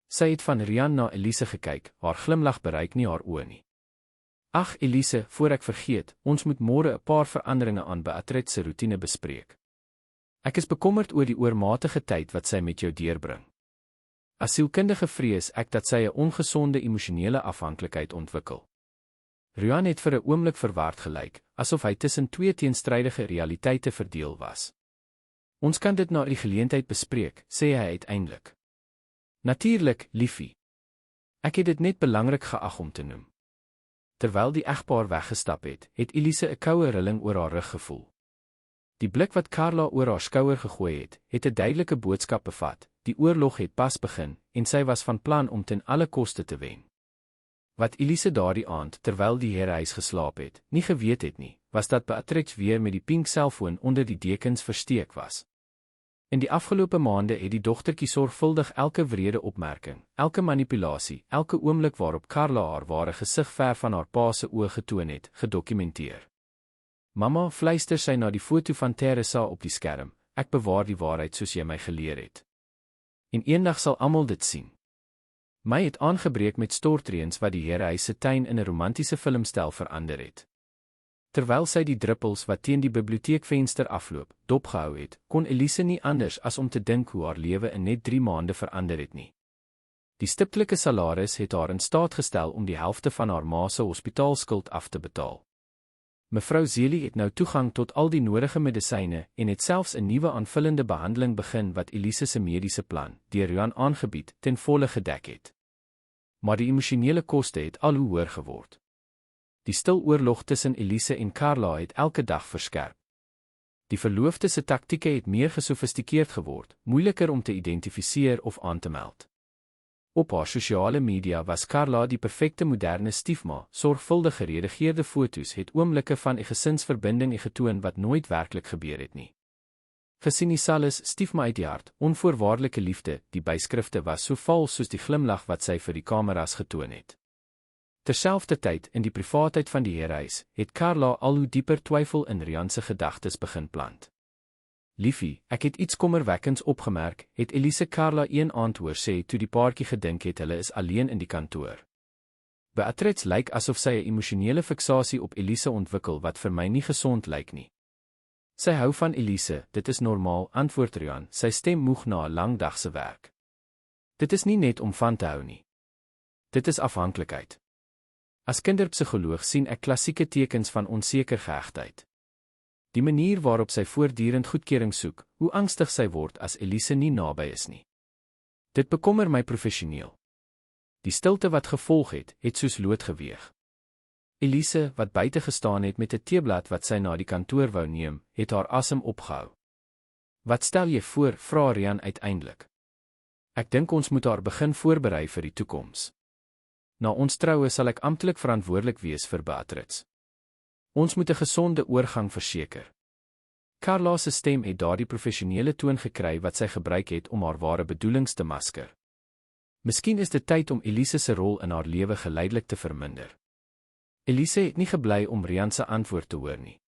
Sy het van Rian na Elise gekyk, haar glimlag bereik nie haar oë nie. Ag Elise, voor ek vergeet, ons moet môre 'n paar veranderinge aan Beatrice se roetine bespreek. Ek is bekommerd oor die oormatige tyd wat sy met jou deurbring. As sielkundige vrees ek dat sy 'n ongesonde emosionele afhanklikheid ontwikkel. Rian het vir 'n oomblik verward gelyk, asof hy tussen twee teenstrydige realiteite verdeel was. Ons kan dit na die geleentheid bespreek, sê hy uiteindelik. Natuurlik, liefie. Ek het dit net belangrik geag om te noem. Terwyl die egpaar weggestap het, het Elise 'n koue rilling oor haar rug gevoel. Die blik wat Carla oor haar skouer gegooi het, het 'n duidelike boodskap bevat. Die oorlog het pas begin, en sy was van plan om ten alle koste te wen. Wat Elise daardie aand, terwyl die herehuis geslaap het, nie geweet het nie, was dat Beatrice weer met die pink selfoon onder die dekens versteek was. In die afgelope maande het die dogtertjie sorgvuldig elke wrede opmerking, elke manipulasie, elke oomblik waarop Carla haar ware gesig ver van haar pa se oë getoon het, gedokumenteer. Mamma, fluister sy na die foto van Teresa op die skerm, ek bewaar die waarheid soos jy my geleer het. En eendag sal almal dit sien. My het aangebreek met stortreëns wat die herehuis se tuin in 'n romantiese filmstyl verander het. Terwyl sy die druppels wat teen die biblioteekvenster afloop, dopgehou het, kon Elise nie anders as om te dink hoe haar lewe in net 3 maande verander het nie. Die stiptelike salaris het haar in staat gestel om die helfte van haar ma se hospitaalskuld af te betaal. Mevrou Zeli het nou toegang tot al die nodige medisyne en het selfs 'n nuwe aanvullende behandeling begin wat Elise se mediese plan, deur Rian aangebied, ten volle gedek het. Maar die emosionele koste het al hoe hoër geword. Die stil oorlog tussen Elise en Carla het elke dag verskerp. Die verloofde se taktieke het meer gesofistikeerd geword, moeiliker om te identifiseer of aan te meld. Op haar sosiale media was Carla die perfekte moderne stiefma, sorgvuldig geredigeerde foto's het oomblikke van 'n gesinsverbinding getoon wat nooit werklik gebeur het nie. Gesinisalis, stiefma uit die hart, onvoorwaardelike liefde, die byskrifte was so vals soos die glimlag wat sy vir die kameras getoon het. Terselfdertyd, in die privaatheid van die herehuis, het Carla al hoe dieper twyfel in Rian se gedagtes begin plant. Liefie, ek het iets kommerwekkends opgemerk, het Elise Carla een aand hoor sê toe die paartjie gedink het hulle is alleen in die kantoor. Beatrice lyk asof sy 'n emosionele fiksasie op Elise ontwikkel wat vir my nie gesond lyk nie. Sy hou van Elise, dit is normaal, antwoord Rian, sy stem moeg na 'n lang dag se werk. Dit is nie net om van te hou nie. Dit is afhanklikheid. As kinderpsigoloog sien ek klassieke tekens van onseker gehegtheid. Die manier waarop sy voortdurend goedkeuring soek, hoe angstig sy word as Elise nie naby is nie. Dit bekommer my professioneel. Die stilte wat gevolg het, het soos lood geweeg. Elise, wat buite gestaan het met 'n teeblad wat sy na die kantoor wou neem, het haar asem opgehou. Wat stel jy voor, vra Rian uiteindelik. Ek dink ons moet haar begin voorberei vir die toekoms. Na ons troue sal ek amptelik verantwoordelik wees vir Beatrix. Ons moet 'n gesonde oorgang verseker. Carla se stem het daardie professionele toon gekry wat sy gebruik het om haar ware bedoelings te masker. Miskien is dit tyd om Elise se rol in haar lewe geleidelik te verminder. Elise het nie gebly om Rian se antwoord te hoor nie.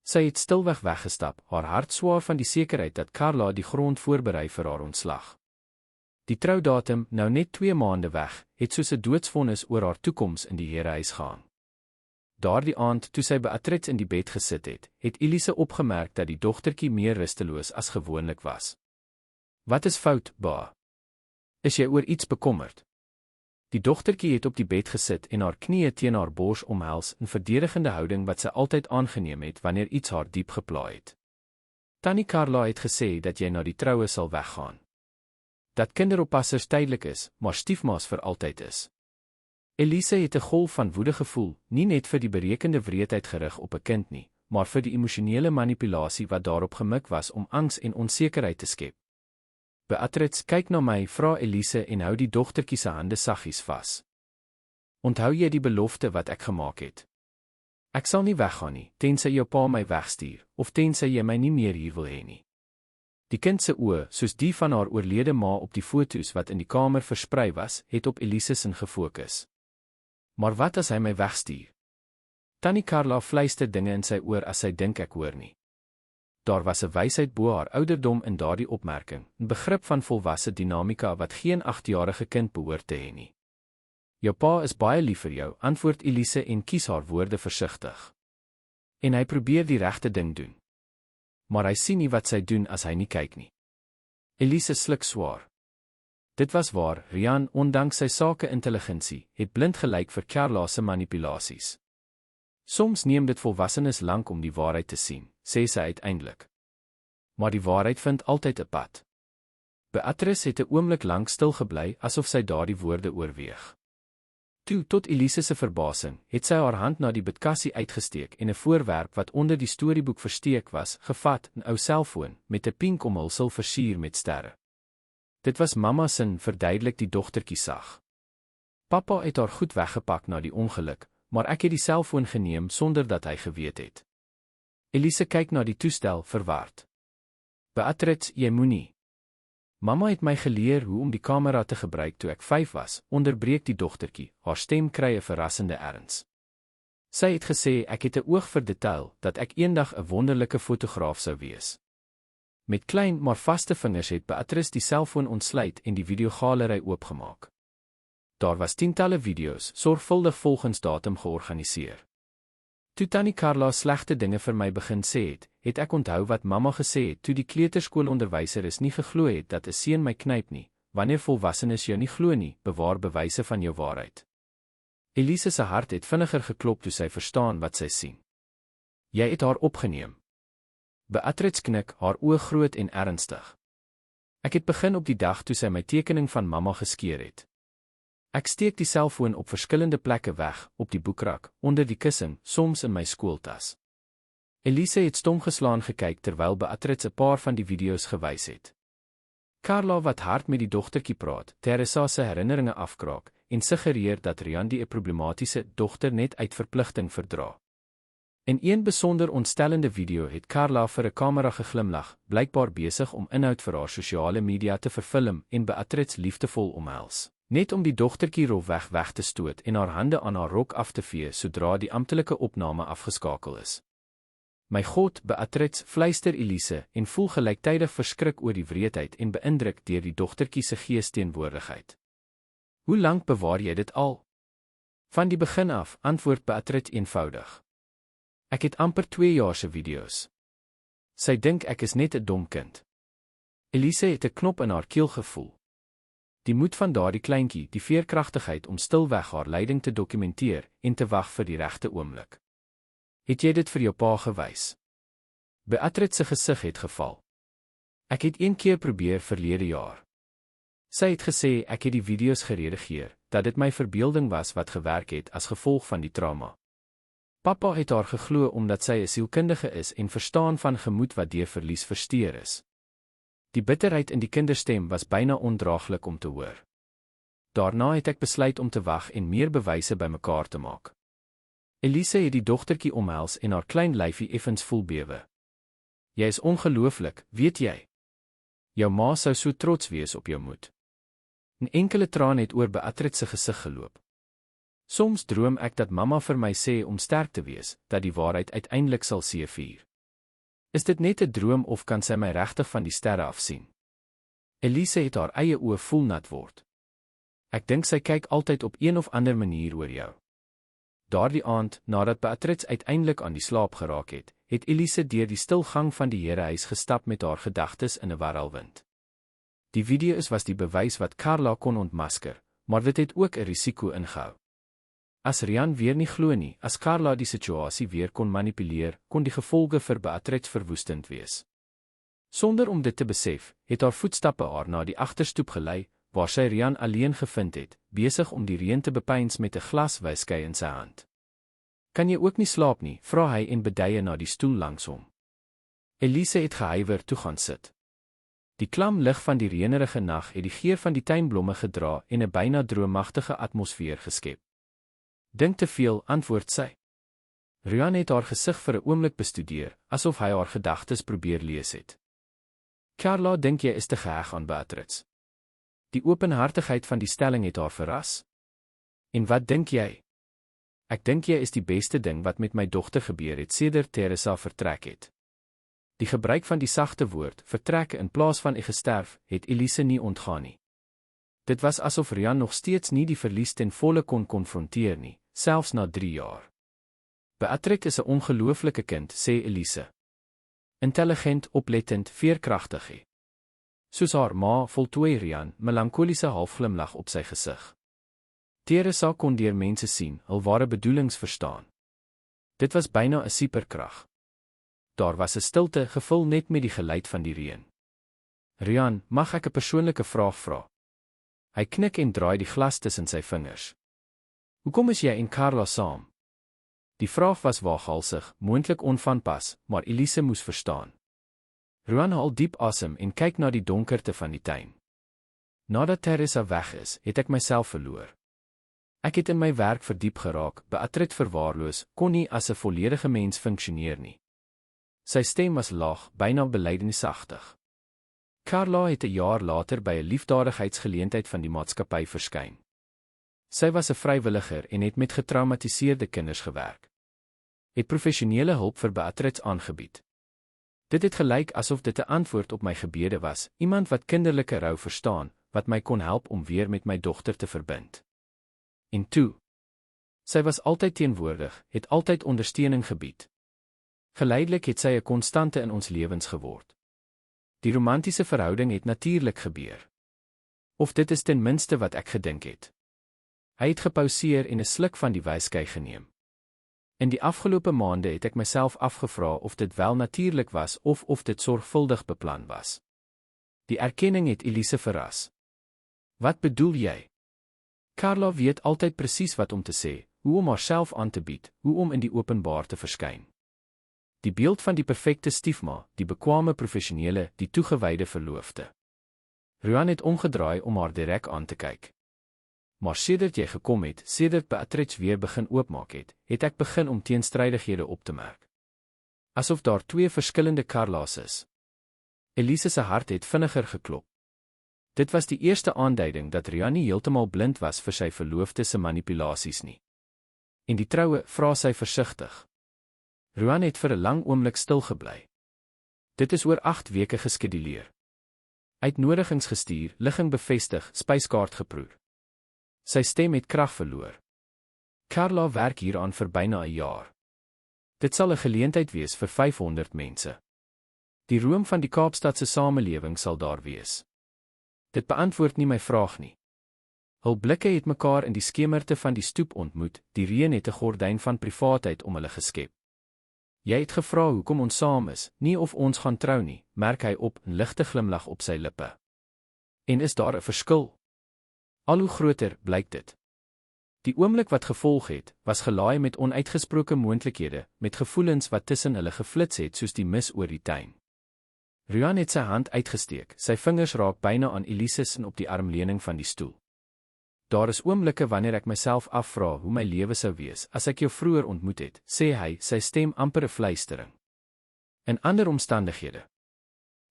Sy het stilweg weggestap, haar hart swaar van die sekerheid dat Carla die grond voorberei vir haar ontslag. Die troudatum, nou net 2 maande weg, het soos 'n doodsvonnis oor haar toekoms in die Herehuis gehang. Daardie aand, toe sy Beatrix in die bed gesit het, het Elise opgemerk dat die dogtertjie meer rusteloos as gewoonlik was. "Wat is fout, Ba? Is jy oor iets bekommerd?" Die dogtertjie het op die bed gesit en haar knieë teen haar bors omhels in verdedigende houding wat sy altyd aangeneem het wanneer iets haar diep gepla het. Tannie Carla het gesê dat jy na die troue sal weggaan. Dat kinderoppassers tydelik is, maar stiefma's vir altyd is. Elise het 'n golf van woede gevoel, nie net vir die berekende wreedheid gerig op 'n kind nie, maar vir die emosionele manipulasie wat daarop gemik was om angs en onsekerheid te skep. "Beatrix, kyk na my," vra Elise en hou die dogtertjie se hande saggies vas. "Onthou jy die belofte wat ek gemaak het? Ek sal nie weggaan nie, tensy jou pa my wegstuur, of tensy jy my nie meer hier wil hê nie." Die kind se oë, soos die van haar oorlede ma op die foto's wat in die kamer versprei was, het op Elise se gefokus. "Maar wat as hy my wegstuur?" Tannie Carla fluister dinge in sy oor as sy dink ek hoor nie. Daar was 'n wysheid bo haar ouderdom in daardie opmerking, 'n begrip van volwasse dinamika wat geen 8-jarige kind behoort te hê nie. "Jou pa is baie lief vir jou," antwoord Elise en kies haar woorde versigtig. "En hy probeer die regte ding doen. Maar hy sien nie wat sy doen as hy nie kyk nie." Elise sluk swaar. Dit was waar, Rian, ondanks sy sake-intelligensie, het blind gelyk vir Carla se manipulasies. "Soms neem dit volwassenes lank om die waarheid te sien," sê sy uiteindelik. "Maar die waarheid vind altyd 'n pad." Beatrix het 'n oomblik lank stil gebly, asof sy daardie woorde oorweeg. Toe, tot Elise se verbasing, het sy haar hand na die bidkassie uitgesteek en 'n voorwerp wat onder die storieboek versteek was, gevat, 'n ou selfoon, met 'n pink omhulsel versier met sterre. Dit was mamma se, verduidelik die dogtertjie sag. "Pappa het haar goed weggepak na die ongeluk, maar ek het die selfoon geneem sonder dat hy geweet het." Elise kyk na die toestel, verward. "Beatrix, jy moenie." "Mamma het my geleer hoe om die kamera te gebruik toe ek 5 was," onderbreek die dogtertjie, haar stem kry 'n verrassende erns. "Sy het gesê ek het 'n oog vir detail, dat ek eendag 'n wonderlike fotograaf sou wees." Met klein maar vaste vingers het Beatrix die selfoon ontsluit en die videogalery oopgemaak. Daar was tientalle video's, sorgvuldig volgens datum georganiseer. Toe Tannie Carla slegte dinge vir my begin sê het ek onthou wat mamma gesê het toe die kleuterskoolonderwyser is nie geglo het dat 'n seun my knyp nie. "Wanneer volwassenes jou nie glo nie, bewaar bewyse van jou waarheid." Elise se hart het vinniger geklop toe sy verstaan wat sy sien. "Jy het haar opgeneem." Beatrix knik, haar oë groot en ernstig. "Ek het begin op die dag toe sy my tekening van mamma geskeur het. Ek steek die selfoon op verskillende plekke weg, op die boekrak, onder die kussing, soms in my skooltas." Elise het stom geslaan gekyk terwyl Beatrix 'n paar van die video's gewys het. Carla wat hard met die dogtertjie praat, Teresa se herinneringe afkraak en suggereer dat Rian die 'n problematiese dogter net uit verpligting verdra. In een besonder ontstellende video het Carla vir 'n kamera geglimlag, blykbaar besig om inhoud vir haar sosiale media te verfilm en Beatrix liefdevol omhels, net om die dogtertjie rofweg weg te stoot en haar hande aan haar rok af te vee sodra die amptelike opname afgeskakel is. "My God, Beatrix," fluister Elise en voel gelyktydig verskrik oor die wreedheid en beïndruk deur die dogtertjie se geesteenwoordigheid. "Hoe lank bewaar jy dit al?" "Van die begin af," antwoord Beatrix eenvoudig. "Ek het amper 2 jaar se video's." Sy dink ek is net 'n dom kind. Elise het 'n knop in haar keel gevoel. Die moed van daardie kleintjie, die veerkragtigheid om stilweg haar lyding te dokumenteer en te wag vir die regte oomblik. "Het jy dit vir jou pa gewys?" Beatrix se gesig het geval. "Ek het een keer probeer verlede jaar." Sy het gesê ek het die video's geredigeer, dat dit my verbeelding was wat gewerk het as gevolg van die trauma. Pappa het haar geglo omdat sy 'n sielkundige is en verstaan van gemoed wat deur verlies versteur is. Die bitterheid in die kinderstem was byna ondraaglik om te hoor. Daarna het ek besluit om te wag en meer bewyse bymekaar te maak. Elise het die dogtertjie omhels en haar klein lyfie effens voel bewe. Jy is ongelooflik, weet jy? Jou ma sou so trots wees op jou moed. 'n Enkele traan het oor Beatrix se gesig geloop. Soms droom ek dat mamma vir my sê om sterk te wees, dat die waarheid uiteindelik sal seëvier. Is dit net 'n droom of kan sy my regtig van die sterre af sien? Elise het haar eie oë voel nat word. Ek dink sy kyk altyd op een of ander manier oor jou. Daardie aand, nadat Beatrix uiteindelik aan die slaap geraak het, het Elise deur die stil gang van die Herehuis gestap met haar gedagtes in 'n warrelwind. Die video's was die bewys wat Carla kon ontmasker, maar dit het ook 'n risiko ingehou. As Rian weer nie glo nie, as Carla die situasie weer kon manipuleer, kon die gevolge vir Beatrix verwoestend wees. Sonder om dit te besef, het haar voetstappe haar na die agterstoep gelei, waar sy Rian alleen gevind het, besig om die reën te bepeins met 'n glas whisky in sy hand. Kan jy ook nie slaap nie, vra hy en beduie na die stoel langs hom. Elise het gehuiwer toe gaan sit. Die klam lig van die reënerige nag het die geur van die tuinblomme gedra en 'n byna droomagtige atmosfeer geskep. Dink te veel, antwoord sy. Rian het haar gesig vir 'n oomblik bestudeer, asof hy haar gedagtes probeer lees het. Carla, dink jy is te geheg aan Beatrix? Die openhartigheid van die stelling het haar verras. En wat dink jy? Ek dink jy is die beste ding wat met my dogter gebeur het sedert Teresa vertrek het. Die gebruik van die sagte woord, vertrek in plaas van gesterf, het Elise nie ontgaan nie. Dit was asof Rian nog steeds nie die verlies ten volle kon konfronteer nie, selfs na 3 jaar. Beatrix is 'n ongelooflike kind, sê Elise. Intelligent, oplettend, veerkragtig. Soos haar ma, voltooi Rian, melankoliese halfglimlag op sy gesig. Teresa kon deur mense sien, hul ware bedoelings verstaan. Dit was byna 'n superkrag. Daar was 'n stilte, gevul net met die geluid van die reën. Rian, mag ek 'n persoonlike vraag vra? Hy knik en draai die glas tussen sy vingers. Hoekom is jy en Carla saam? Die vraag was waaghalsig, moontlik onvanpas, maar Elise moes verstaan. Rian haal diep asem en kyk na die donkerte van die tuin. Nadat Teresa weg is, het ek myself verloor. Ek het in my werk verdiep geraak, Beatrix verwaarloos, kon nie as 'n volledige mens funksioneer nie. Sy stem was laag, byna belydenisagtig. Carla het 'n jaar later by 'n liefdadigheidsgeleentheid van die maatskappy verskyn. Sy was 'n vrywilliger en het met getraumatiseerde kinders gewerk. Het professionele hulp vir Beatrix aangebied. Dit het gelyk asof dit 'n antwoord op my gebede was, iemand wat kinderlike rou verstaan, wat my kon help om weer met my dogter te verbind. En toe. Sy was altyd teenwoordig, het altyd ondersteuning gebied. Geleidelik het sy 'n konstante in ons lewens geword. Die romantiese verhouding het natuurlik gebeur. Of dit is ten minste wat ek gedink het. Hy het gepauseer en 'n sluk van die whisky geneem. In die afgelope maande het ek myself afgevra of dit wel natuurlik was of dit sorgvuldig beplan was. Die erkenning het Elise verras. Wat bedoel jy? Carla weet altyd presies wat om te sê, hoe om haarself aan te bied, hoe om in die openbaar te verskyn. Die beeld van die perfekte stiefma, die bekwame professionele, die toegewyde verloofde. Rian het omgedraai om haar direk aan te kyk. Maar sedert jy gekom het, sedert Beatrix weer begin oopmaak het ek begin om teenstrydighede op te merk. Asof daar 2 verskillende Carlas is. Elise se hart het vinniger geklop. Dit was die eerste aanduiding dat Rian nie heeltemal blind was vir sy verloofde se manipulasies nie. En die troue, vra sy versigtig. Rian het vir 'n lang oomblik stil gebly. Dit is oor 8 weke geskeduleer. Uitnodigings gestuur, ligging bevestig, spyskaart geproer. Sy stem het krag verloor. Carla werk hieraan vir byna 'n jaar. Dit sal 'n geleentheid wees vir 500 mense. Die roem van die Kaapstadse samelewing sal daar wees. Dit beantwoord nie my vraag nie. Hul blikke het mekaar in die skemerte van die stoep ontmoet, die reën het 'n gordyn van privaatheid om hulle geskep. Jy het gevra hoekom ons saam is, nie of ons gaan trou nie, merk hy op, 'n ligte glimlag op sy lippe. En is daar 'n verskil? Al hoe groter blyk dit. Die oomblik wat gevolg het, was gelaai met onuitgesproke moontlikhede, met gevoelens wat tussen hulle geflits het soos die mis oor die tuin. Rian het sy hand uitgesteek, sy vingers raak byna aan Elise se op die armleuning van die stoel. Daar is oomblikke wanneer ek myself afvra hoe my lewe sou wees as ek jou vroeër ontmoet het, sê hy, sy stem amper 'n fluistering. In ander omstandighede.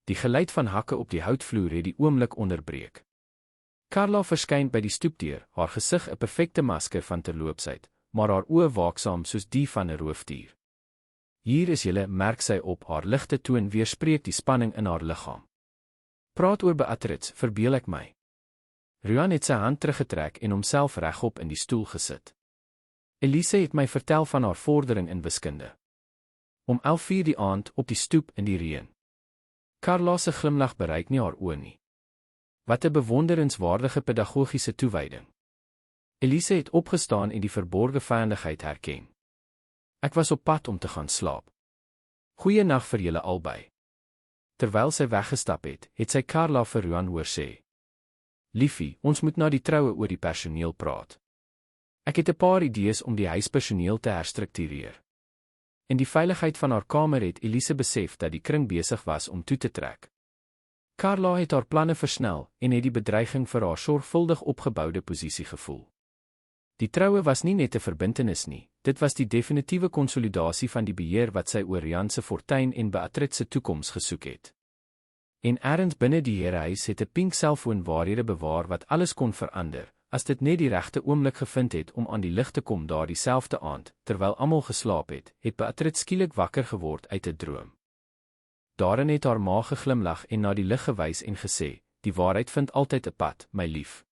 Die geluid van hakke op die houtvloer het die oomblik onderbreek. Carla verskyn by die stoepdeur, haar gesig 'n perfekte masker van terloopsheid, maar haar oë waaksaam soos die van 'n roofdier. Hier is julle, merk sy op, haar ligte toon weerspreek die spanning in haar liggaam. Praat oor Beatrix, verbeel ek my. Rian het sy hand teruggetrek en homself regop in die stoel gesit. Elise het my vertel van haar vordering in wiskunde. Om 11:00 die aand op die stoep in die reën. Carla se glimlag bereik nie haar oë nie. Wat 'n bewonderenswaardige pedagogiese toewyding. Elise het opgestaan en die verborgde vyandigheid herken. Ek was op pad om te gaan slaap. Goeie nag vir julle albei. Terwyl sy weggestap het, het sy Carla vir Rian hoor sê. Liefie, ons moet na die troue oor die personeel praat. Ek het 'n paar idees om die huispersoneel te herstruktureer. In die veiligheid van haar kamer het Elise besef dat die kring besig was om toe te trek. Carla het haar planne versnel en het die bedreiging vir haar sorgvuldig opgeboude posisie gevoel. Die troue was nie net 'n verbintenis nie, dit was die definitiewe konsolidasie van die beheer wat sy oor Rian se fortuin en Beatrix se toekoms gesoek het. En ergens binne die herehuis het 'n pink selfoon waarhede bewaar wat alles kon verander, as dit net die regte oomblik gevind het om aan die lig te kom daardie selfde aand, terwyl almal geslaap het, het Beatrix skielik wakker geword uit 'n droom. Daarin het haar ma geglimlag en na die lig gewys en gesê, die waarheid vind altyd 'n pad, my lief.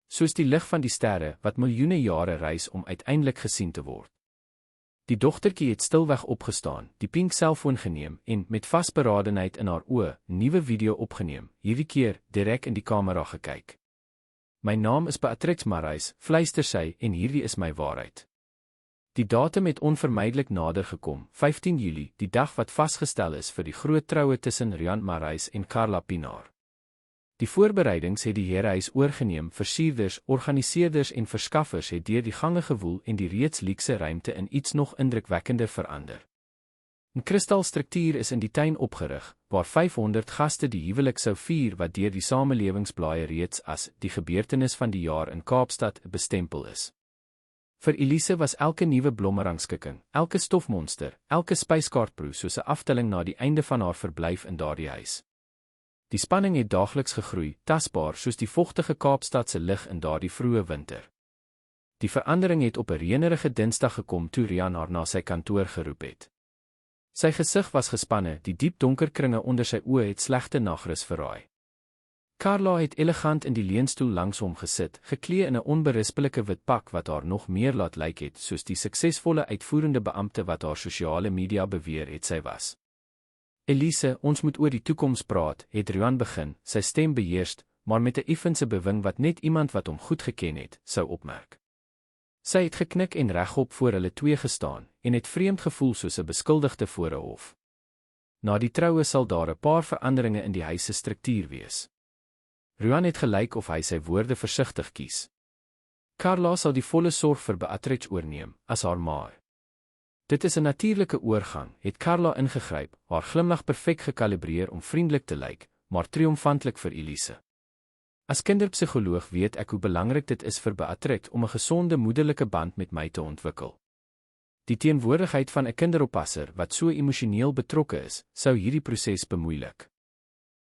Soos die lig van die sterre, wat miljoene jare reis om uiteindelik gesien te word. Die dogtertjie het stilweg opgestaan, die pink selfoon geneem en, met vasberadenheid in haar oë, 'n nuwe video opgeneem, hierdie keer direk in die kamera gekyk. My naam is Beatrix Marais, fluister sy, en hierdie is my waarheid. Die datum het onvermydelik nader gekom, 15 Julie, die dag wat vasgestel is vir die groot troue tussen Rian Marais en Carla Pienaar. Die voorbereidings het die herehuis oorgeneem, versierders, organiseerders en verskaffers het deur die gange gewoel en die reeds luukse ruimte in iets nog indrukwekkender verander. 'n Kristalstruktuur is in die tuin opgerig, waar 500 gaste die huwelik sou vier wat deur die samelewingsblaaie reeds as die gebeurtenis van die jaar in Kaapstad bestempel is. Vir Elise was elke nuwe blommerangskikking, elke stofmonster, elke spyskaartproe soos 'n aftelling na die einde van haar verblyf in daardie huis. Die spanning het daagliks gegroei, tasbaar soos die vogtige Kaapstadse lug in daardie vroeë winter. Die verandering het op 'n reënerige Dinsdag gekom toe Rian haar na sy kantoor geroep het. Sy gesig was gespanne, die diep donker kringe onder sy oë het slegte nagrus verraai. Carla het elegant in die leunstoel langs hom gesit, geklee in 'n onberispelike wit pak wat haar nog meer laat lyk het soos die suksesvolle uitvoerende beampte wat haar sosiale media beweer het sy was. Elise, ons moet oor die toekoms praat, het Rian begin, sy stem beheerst, maar met 'n effense bewing wat net iemand wat hom goed geken het, sou opmerk. Sy het geknik en regop voor hulle twee gestaan, en het vreemd gevoel soos 'n beskuldigde voor 'n hof. Na die troue sal daar 'n paar veranderinge in die huis se struktuur wees. Rian het gelyk of hy sy woorde versigtig kies. Carla sal die volle sorg vir Beatrix oorneem, as haar ma. Dit is 'n natuurlike oorgang, het Carla ingegryp, haar glimlag perfek gekalibreer om vriendelik te lyk, maar triomfantlik vir Elise. As kinderpsigoloog weet ek hoe belangrik dit is vir Beatrix om 'n gesonde moederlike band met my te ontwikkel. Die teenwoordigheid van 'n kinderoppasser wat so emosioneel betrokke is, sou hierdie proses bemoeilik.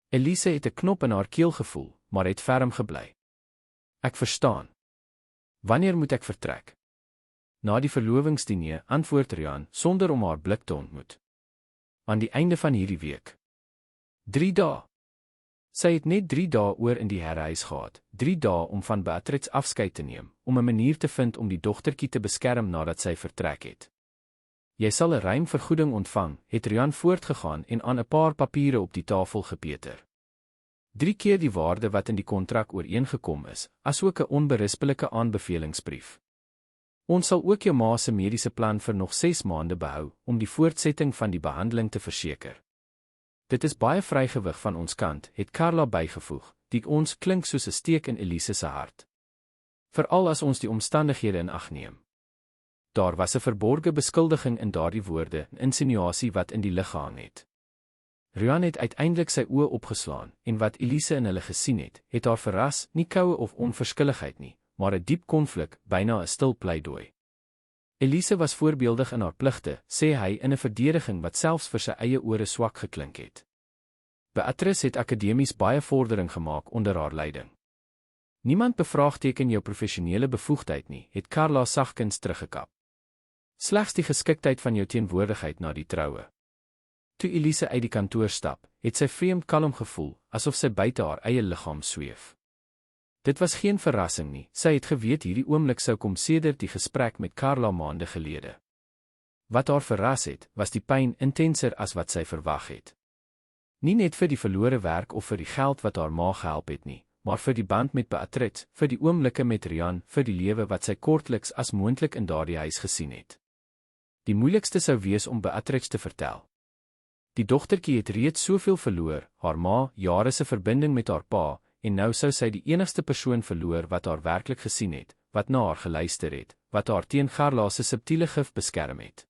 Elise het 'n knop in haar keel gevoel, maar het ferm gebly. Ek verstaan. Wanneer moet ek vertrek? Na die verlovingsdiner, antwoord Rian, sonder om haar blik te ontmoet. Aan die einde van hierdie week. 3 dae. Sy het net 3 dae oor in die herehuis gehad, 3 dae om van Beatrix afskeid te neem, om 'n manier te vind om die dogtertjie te beskerm nadat sy vertrek het. Jy sal 'n ruim vergoeding ontvang, het Rian voortgegaan en aan 'n paar papiere op die tafel gepeter. 3 keer die waarde wat in die kontrak ooreengekom is, asook 'n onberispelike aanbevelingsbrief. Ons sal ook jou ma se mediese plan vir nog 6 maande behou, om die voortsetting van die behandeling te verseker. Dit is baie vrygewig van ons kant, het Carla bygevoeg, die ons klink soos 'n steek in Elise se hart. Veral as ons die omstandighede in ag neem. Daar was 'n verborgde beskuldiging in daardie woorde, 'n insinuasie wat in die lug gehang het. Rian het uiteindelik sy oë opgeslaan, en wat Elise in hulle gesien het haar verras, nie koue of onverskilligheid nie, maar 'n diep konflik, byna 'n stil pleidooi. Elise was voorbeeldig in haar pligte, sê hy in 'n verdediging wat selfs vir sy eie ore swak geklink het. Beatrice het akademies baie vordering gemaak onder haar leiding. Niemand bevraagteken jou professionele bevoegdheid nie, het Carla sagkens teruggekap. Slegs die geskiktheid van jou teenwoordigheid na die troue. Toe Elise uit die kantoor stap, het sy vreemd kalm gevoel, asof sy buite haar eie liggaam sweef. Dit was geen verrassing nie, sy het geweet hierdie oomblik sou kom sedert die gesprek met Carla maande gelede. Wat haar verras het, was die pyn intenser as wat sy verwag het. Nie net vir die verlore werk of vir die geld wat haar ma gehelp het nie, maar vir die band met Beatrice, vir die oomblikke met Rian, vir die lewe wat sy kortliks as moontlik in daardie huis gesien het. Die moeilikste sou wees om Beatrice te vertel. Die dogtertjie het reeds soveel verloor, haar ma, jare se verbinding met haar pa, en nou sou sy die enigste persoon verloor wat haar werklik gesien het, wat na haar geluister het, wat haar teen Carla se subtiele gif beskerm het.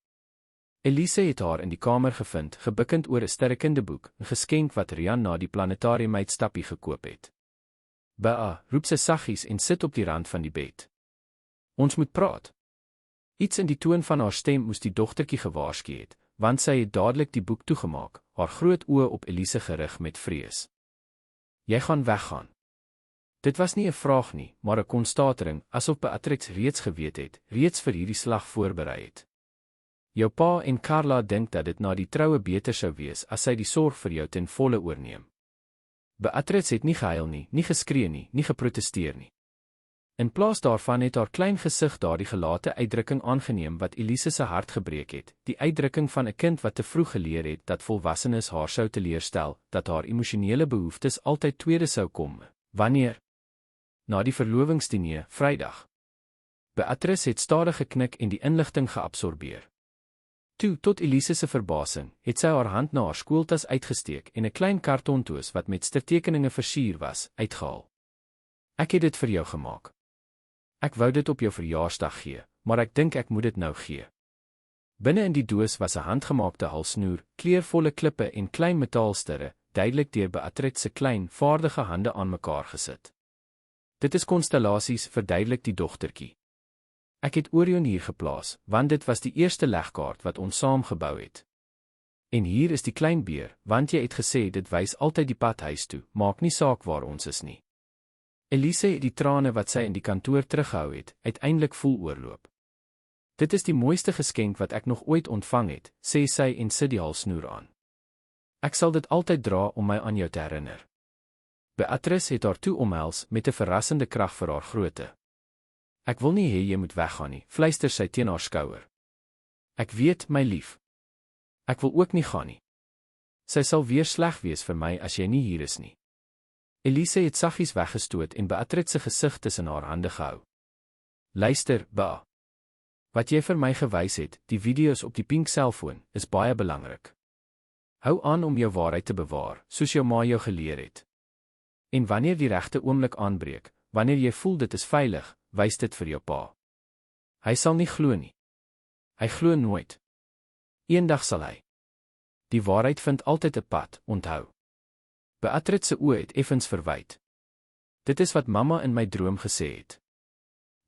Elise het haar in die kamer gevind, gebukkend oor 'n sterrekinde boek, 'n geskenk wat Rian na die planetarium uitstappie gekoop het. "Ba," roep sy saggies en sit op die rand van die bed. "Ons moet praat." Iets in die toon van haar stem moes die dogtertjie gewaarsku het, want sy het dadelik die boek toegemaak, haar groot oë op Elise gerig met vrees. "Jy gaan weggaan." Dit was nie 'n vraag nie, maar 'n konstatering, asof Beatrice reeds geweet het, reeds vir hierdie slag voorberei het. "Jou pa en Carla dink dat dit na die troue beter sou wees as sy die sorg vir jou ten volle oorneem." Beatrice het nie gehuil nie, nie geskree nie, nie geprotesteer nie. In plaas daarvan het haar klein gesig daardie gelate uitdrukking aangeneem wat Elise se hart gebreek het, die uitdrukking van 'n kind wat te vroeg geleer het dat volwassenes haar sou teleurstel, dat haar emosionele behoeftes altyd tweede sou kom. Wanneer? Na die verlovingsdiner, Vrydag. Beatrice het stadig geknik en die inligting geabsorbeer. Toe, tot Elise se verbasing, het sy haar hand na haar skooltas uitgesteek en 'n klein kartontoos wat met stiltekeninge versier was, uitgehaal. "Ek het dit vir jou gemaak. Ek wou dit op jou verjaarsdag gee, maar ek dink ek moet dit nou gee." Binne in die doos was 'n handgemaakte halsnoer, kleurvolle klippe en klein metaalsterre, duidelik deur Beatrice se klein, vaardige hande aan mekaar gesit. "Dit is konstellasies," verduidelik die dogtertjie. "Ek het Orion hier geplaas, want dit was die eerste legkaart wat ons saam gebou het. En hier is die klein beer, want jy het gesê dit wys altyd die pad huis toe, maak nie saak waar ons is nie." Elise het die trane wat sy in die kantoor teruggehou het, uiteindelik voel oorloop. "Dit is die mooiste geskenk wat ek nog ooit ontvang het," sê sy en sit die halsnoer aan. "Ek sal dit altyd dra om my aan jou te herinner." Beatrice het haar toe omhels met 'n verrassende krag vir haar grootte. "Ek wil nie hê jy moet weggaan nie," fluister sy teen haar skouer. "Ek weet, my lief. Ek wil ook nie gaan nie. Sy sal weer sleg wees vir my as jy nie hier is nie." Elise het saggies weggestoot en Beatrice se gesig tussen haar hande gehou. "Luister, Ba. Wat jy vir my gewys het, die video's op die pink selfoon, is baie belangrik. Hou aan om jou waarheid te bewaar, soos jou ma jou geleer het. En wanneer die regte oomblik aanbreek, wanneer jy voel dit is veilig, wys dit vir jou pa. Hy sal nie glo nie. Hy glo nooit. Eendag sal hy. Die waarheid vind altyd 'n pad, onthou." Beatrice se oë het effens verwyd. "Dit is wat mamma in my droom gesê het."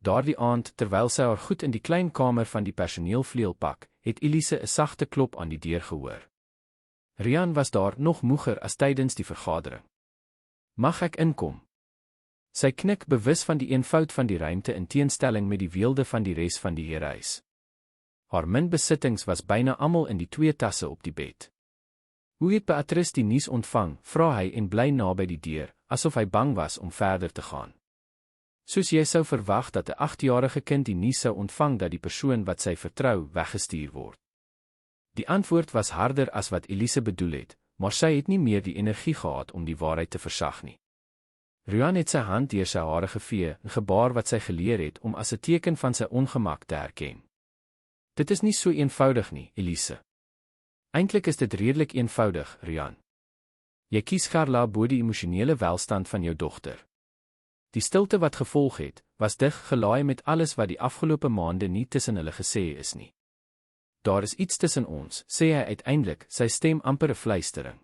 Daardie aand, terwyl sy haar goed in die klein kamer van die personeelvleuel pak, het Elise 'n sagte klop aan die deur gehoor. Rian was daar, nog moeger as tydens die vergadering. "Mag ek inkom?" Sy knik, bewus van die eenvoud van die ruimte in teenstelling met die weelde van die res van die herehuis. Haar min besittings was byna almal in die 2 tasse op die bed. "Hoe het Beatrice die nuus ontvang?" vra hy en bly naby die deur, asof hy bang was om verder te gaan. Soos jy sou verwag dat 'n 8-jarige kind die nuus sou ontvang dat die persoon wat sy vertrou weggestuur word. Die antwoord was harder as wat Elise bedoel het, maar sy het nie meer die energie gehad om die waarheid te versag nie. Rian het sy hand deur sy hare gevee, 'n gebaar wat sy geleer het om as 'n teken van sy ongemak te herken. "Dit is nie so eenvoudig nie, Elise. Eintlik is dit redelik eenvoudig, Rian. Jy kies Carla bo die emosionele welstand van jou dogter." Die stilte wat gevolg het, was dig gelaai met alles wat die afgelope maande nie tussen hulle gesê is nie. "Daar is iets tussen ons," sê hy uiteindelik, sy stem amper 'n fluistering.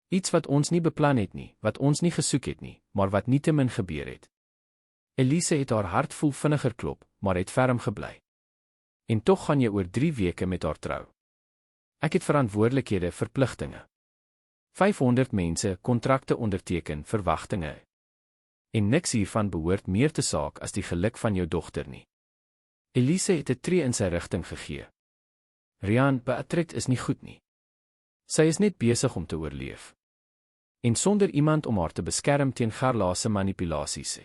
Iets wat ons nie beplan het nie, wat ons nie gesoek het nie, maar wat nietemin gebeur het. Elise het haar hart voel vinniger klop, maar het ferm gebly. En tog gaan jy oor 3 weke met haar trou. Ek het verantwoordelikhede, verpligtinge. 500 mense, kontrakte onderteken, verwagtinge. En niks hiervan behoort meer te saak as die geluk van jou dogter nie. Elise het 'n tree in sy rigting gegee. Rian, Beatrix is nie goed nie. Sy is net besig om te oorleef. En sonder iemand om haar te beskerm teen Carla se manipulasies.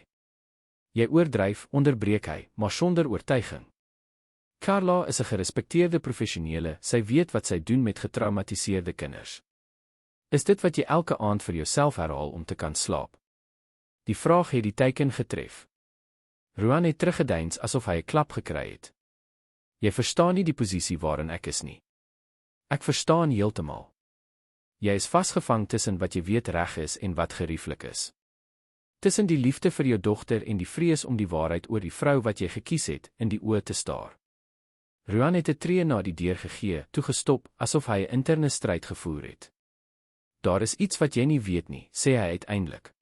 Jy oordryf, onderbreek hy, maar sonder oortuiging. Carla is 'n gerespekteerde professionele, sy weet wat sy doen met getraumatiseerde kinders. Is dit wat jy elke aand vir jouself herhaal om te kan slaap? Die vraag het die teiken getref. Ruan het teruggedeins asof hy 'n klap gekry het. Jy verstaan nie die posisie waarin ek is nie. Ek verstaan heeltemal. Jy is vasgevang tussen wat jy weet reg is en wat gerieflik is. Tussen die liefde vir jou dogter en die vrees om die waarheid oor die vrou wat jy gekies het, in die oë te staar. Ruan het 'n tree na die deur gegee, toe gestop, asof hy 'n interne stryd gevoer het. Daar is iets wat jy nie weet nie, sê hy uiteindelik.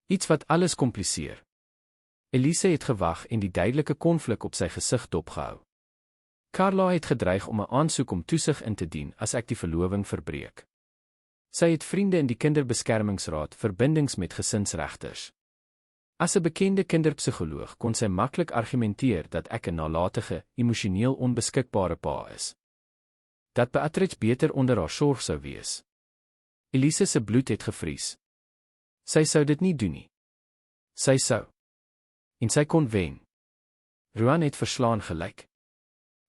Iets wat alles kompliseer. Elise het gewag en die duidelike konflik op sy gesig dopgehou. Carla het gedreig om 'n aansoek om toesig in te dien as ek die verloving verbreek. Sy het vriende in die kinderbeskermingsraad, verbindings met gesinsregters. As 'n bekende kinderpsigoloog kon sy maklik argumenteer dat ek 'n nalatige, emosioneel onbeskikbare pa is. Dat Beatrix beter onder haar sorg sou wees. Elise se bloed het gevries. Sy sou dit nie doen nie. Sy sou. En sy kon wen. Ruan het verslaan gelyk.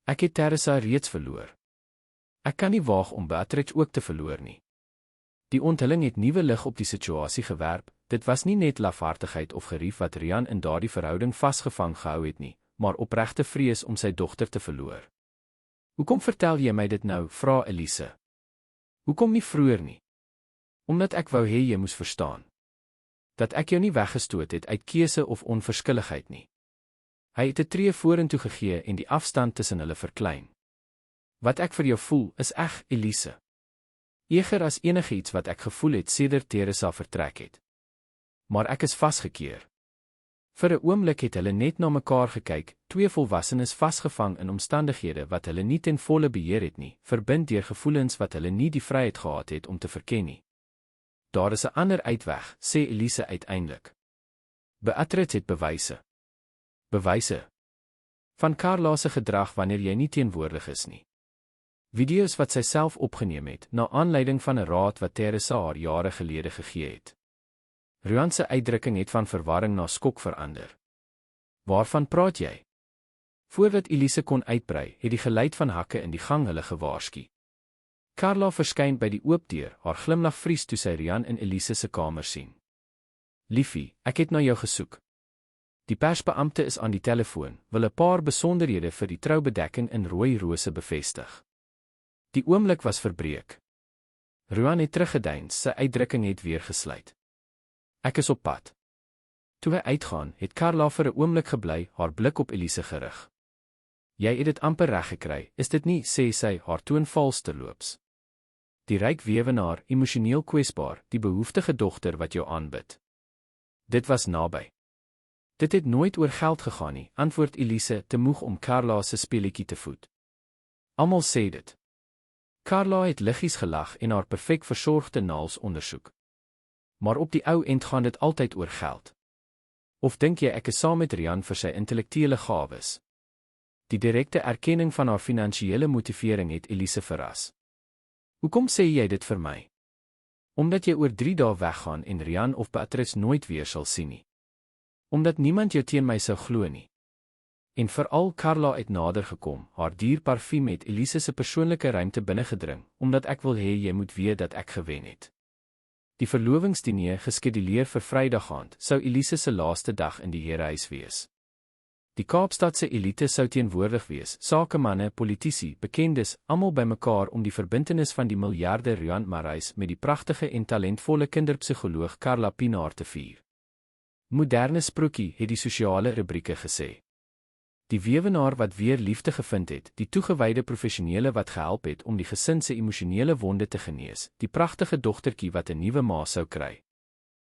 Ek het Teresa reeds verloor. Ek kan nie waag om Beatrix ook te verloor nie. Die onthulling het nuwe lig op die situasie gewerp. Dit was nie net lafhartigheid of gerief wat Rian in daardie verhouding vasgevang gehou het nie, maar opregte vrees om sy dogter te verloor. Hoekom vertel jy my dit nou, vra Elise. Hoekom nie vroeër nie? Omdat ek wou hê jy moes verstaan. Dat ek jou nie weggestoot het uit keuse of onverskilligheid nie. Hy het 'n tree vorentoe gegee en die afstand tussen hulle verklein. Wat ek vir jou voel, is eg, Elise. Eger as enigiets wat ek gevoel het sedert Teresa vertrek het. Maar ek is vasgekeer. Vir 'n oomblik het hulle net na mekaar gekyk, 2 volwassenes vasgevang in omstandighede wat hulle nie ten volle beheer het nie, verbind deur gevoelens wat hulle nie die vryheid gehad het om te verken nie. Daar is 'n ander uitweg, sê Elise uiteindelik. Beatrix het bewyse. Bewyse van Carla se gedrag wanneer jy nie teenwoordig is nie. Video's wat sy self opgeneem het, na aanleiding van 'n raad wat Teresa haar jare gelede gegee het. Ruan se uitdrukking het van verwarring na skok verander. Waarvan praat jy? Voordat Elise kon uitbrei, het die geluid van hakke in die gang hulle gewaarsku. Carla verskyn by die oop deur, haar glimlag vries toe sy Rian in Elise se kamer sien. Liefie, ek het na jou gesoek. Die persbeampte is aan die telefoon, wil 'n paar besonderhede vir die troubedekking in rooi rose bevestig. Die oomblik was verbreek. Ruan het teruggedeins, sy uitdrukking het weer gesluit. Ek is op pad. Toe hy uitgaan, het Carla vir 'n oomblik gebly, haar blik op Elise gerig. Jy het dit amper reg gekry, is dit nie, sê sy, haar toon vals terloops. Die ryk weewenaar, emosioneel kwesbaar, die behoeftige dogter wat jou aanbid. Dit was naby. Dit het nooit oor geld gegaan nie, antwoord Elise, te moeg om Carla se speletjie te voed. Almal sê dit. Carla het liggies gelag en haar perfek versorgde naels ondersoek. Maar op die ou end gaan dit altyd oor geld. Of dink jy ek is saam met Rian vir sy intellektuele gawes? Die direkte erkenning van haar finansiële motivering het Elise verras. Hoekom sê jy dit vir my? Omdat jy oor 3 dae weggaan en Rian of Beatrix nooit weer sal sien nie. Omdat niemand jou teen my sou glo nie. En veral Carla het nader gekom, haar duur parfuum het Elise se persoonlike ruimte binnengedring, omdat ek wil hê jy moet weet dat ek gewen het. Die verlovingsdiner geskeduleer vir Vrydag aand sou Elise se laaste dag in die herehuis wees. Die Kaapstadse elite sou teenwoordig wees, sakemanne, politici, bekendes, almal bymekaar om die verbintenis van die miljarde Rian Marais met die pragtige en talentvolle kinderpsigoloog Carla Pinaar te vier. Moderne sprokie, het die sosiale rubrieke gesê. Die weewenaar wat weer liefde gevind het, die toegewyde professionele wat gehelp het om die gesin se emosionele wonde te genees, die pragtige dogtertjie wat 'n nuwe ma sou kry.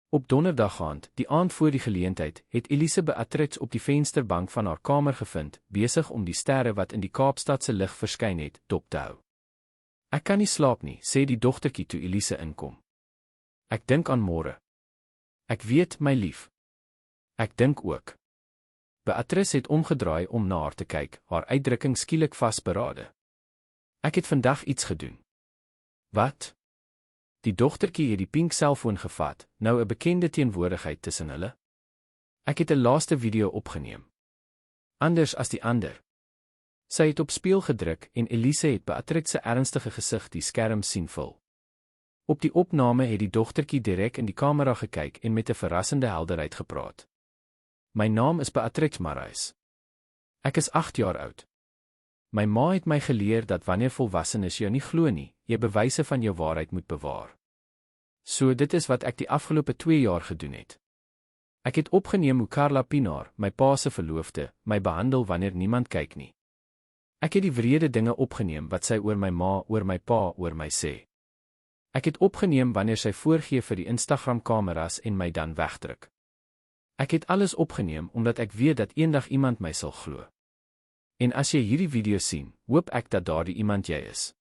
Op donderdag aand, die aand voor die geleentheid, het Elise Beatrix op die vensterbank van haar kamer gevind, besig om die sterre wat in die Kaapstadse lig verskyn het, dop te hou. Ek kan nie slaap nie, sê die dogtertjie toe Elise inkom. Ek dink aan môre. Ek weet, my lief. Ek dink ook. Beatrice het omgedraai om na haar te kyk, haar uitdrukking skielik vasberade. Ek het vandag iets gedoen. Wat? Die dogtertjie het die pink selfoon gevat, nou 'n bekende teenwoordigheid tussen hulle. Ek het 'n laaste video opgeneem. Anders as die ander. Sy het op speel gedruk en Elise het Beatrix se ernstige gesig die skerm sien vul. Op die opname het die dogtertjie direk in die kamera gekyk en met 'n verrassende helderheid gepraat. My naam is Beatrix Marais. Ek is 8 jaar oud. My ma het my geleer dat wanneer volwassenes jou nie glo nie, jy bewyse van jou waarheid moet bewaar. So dit is wat ek die afgelope 2 jaar gedoen het. Ek het opgeneem hoe Carla Pinaar, my pa se verloofde, my behandel wanneer niemand kyk nie. Ek het die wrede dinge opgeneem wat sy oor my ma, oor my pa, oor my sê. Ek het opgeneem wanneer sy voorgee vir die Instagram-kameras en my dan wegdruk. Ek het alles opgeneem omdat ek weet dat eendag iemand my sal glo. En as jy hierdie video sien, hoop ek dat daardie iemand jy is.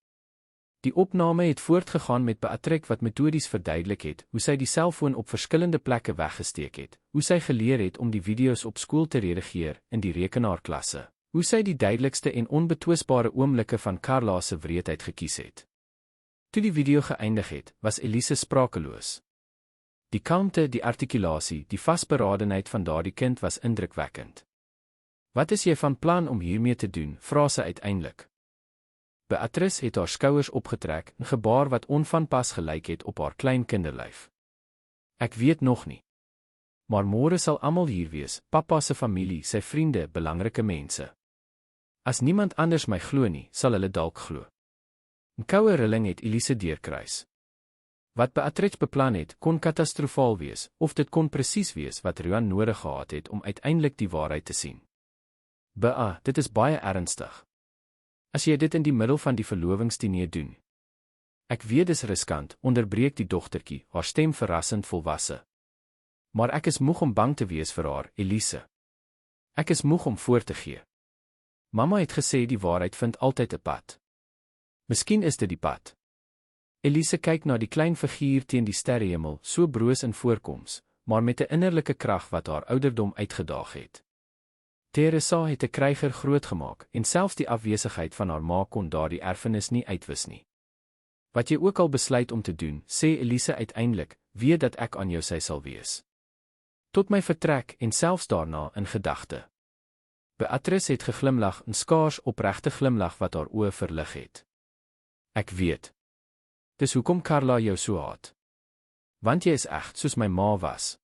Die opname het voortgegaan met Beatrix wat metodies verduidelik het, hoe sy die selfoon op verskillende plekke weggesteek het, hoe sy geleer het om die video's op skool te redigeer in die rekenaarklasse, hoe sy die duidelikste en onbetwisbare oomblikke van Carla se wreedheid gekies het. Toe die video geëindig het, was Elise sprakeloos. Die kalmte, die artikulasie, die vasberadenheid van daardie kind was indrukwekkend. Wat is jy van plan om hiermee te doen, vra sy uiteindelik. Beatrice het haar skouers opgetrek, 'n gebaar wat onvanpas gelyk het op haar klein kinderlyf. Ek weet nog nie. Maar môre sal almal hier wees, pappa se familie, sy vriende, belangrike mense. As niemand anders my glo nie, sal hulle dalk glo. 'n Koue rilling het Elise deurkruis. Wat Beatrix beplan het, kon katastrofaal wees, of dit kon presies wees wat Ruan nodig gehad het om uiteindelik die waarheid te sien. Dit is baie ernstig. As jy dit in die middel van die verlovingsdiner doen. Ek weet dis riskant, onderbreek die dogtertjie, haar stem verrassend volwasse. Maar ek is moeg om bang te wees vir haar, Elise. Ek is moeg om voor te gee. Mamma het gesê die waarheid vind altyd 'n pad. Miskien is dit die pad. Elise kyk na die klein figuur teen die sterrehemel, so broos in voorkoms, maar met 'n innerlike krag wat haar ouderdom uitgedaag het. Teresa het 'n kryger grootgemaak en selfs die afwesigheid van haar ma kon daardie erfenis nie uitwis nie. Wat jy ook al besluit om te doen, sê Elise uiteindelik, weet dat ek aan jou sy sal wees. Tot my vertrek en selfs daarna in gedagte. Beatrice het geglimlag, 'n skaars opregte glimlag wat haar oë verlig het. Ek weet. Dis hoekom Carla jou so haat. Want jy is eg soos my ma was.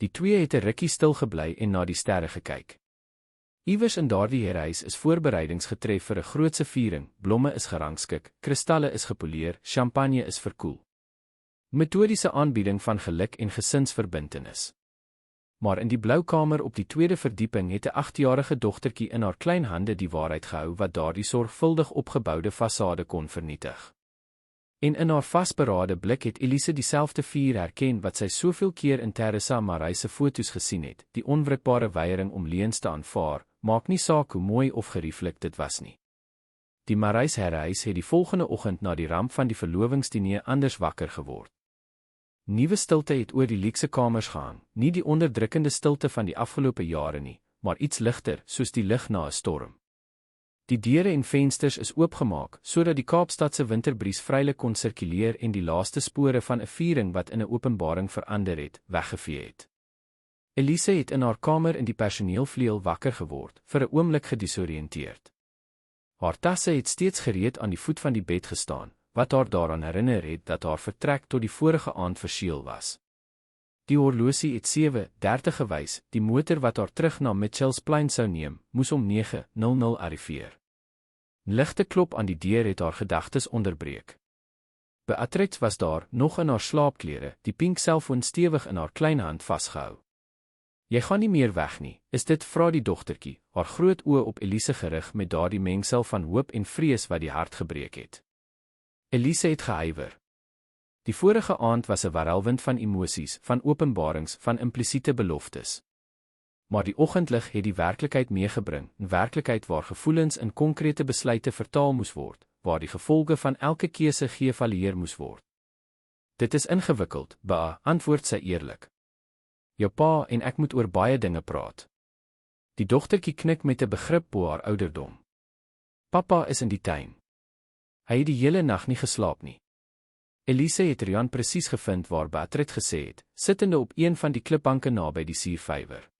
Die twee het 'n rukkie stil gebly en na die sterre gekyk. Iewers in daardie huis is voorbereidings getref vir 'n grootse viering, blomme is gerangskik, kristalle is gepoleer, champagne is verkoel. Metodiese aanbieding van geluk en gesinsverbintenis. Maar in die blou kamer op die tweede verdieping het 'n 8-jarige dogtertjie in haar klein hande die waarheid gehou wat daardie sorgvuldig opgeboude fasade kon vernietig. En in haar vasberade blik het Elise dieselfde vuur herken wat sy soveel keer in Teresa Marais se foto's gesien het, die onwrikbare weiering om leuns te aanvaar, maak nie saak hoe mooi of gerieflik dit was nie. Die Marais huis het die volgende oggend na die ramp van die verlovingsdiner anders wakker geword. Nuwe stilte het oor die luukse kamers gehang, nie die onderdrukkende stilte van die afgelope jare nie, maar iets ligter, soos die lig na 'n storm. Die deure en vensters is oopgemaak, sodat die Kaapstadse winterbries vrylik kon sirkuleer en die laaste spore van 'n viering wat in 'n openbaring verander het, weggevee het. Elise het in haar kamer in die personeelvleuel wakker geword, vir 'n oomblik gedisoriënteerd. Haar tasse het steeds gereed aan die voet van die bed gestaan, wat haar daaraan herinner het dat haar vertrek tot die vorige aand verseël was. Die horlosie het 7:30 gewys, die motor wat haar terug na Mitchells Plain sou neem, moes om 9:00 arriveer. Ligte klop aan die deur het haar gedagtes onderbreek. Beatrix was daar, nog in haar slaapklere, die pink selfoon stewig in haar klein hand vasgehou. Jy gaan nie meer weg nie, is dit, vra die dogtertjie, haar groot oë op Elise gerig met daardie mengsel van hoop en vrees wat die hart gebreek het. Elise het gehuiwer. Die vorige aand was 'n warrelwind van emosies, van openbarings, van implisiete beloftes. Maar die oggendlig het die werklikheid meegebring, 'n werklikheid waar gevoelens in konkrete besluite vertaal moes word, waar die gevolge van elke keuse geëvalueer moes word. Dit is ingewikkeld, Ba, antwoord sy eerlik. Jou pa en ek moet oor baie dinge praat. Die dogtertjie knik met 'n begrip bo haar ouderdom. Papa is in die tuin. Hy het die hele nag nie geslaap nie. Elise het Rian presies gevind waar Beatrice gesê het, sittende op een van die klipbanke naby die suurvywer.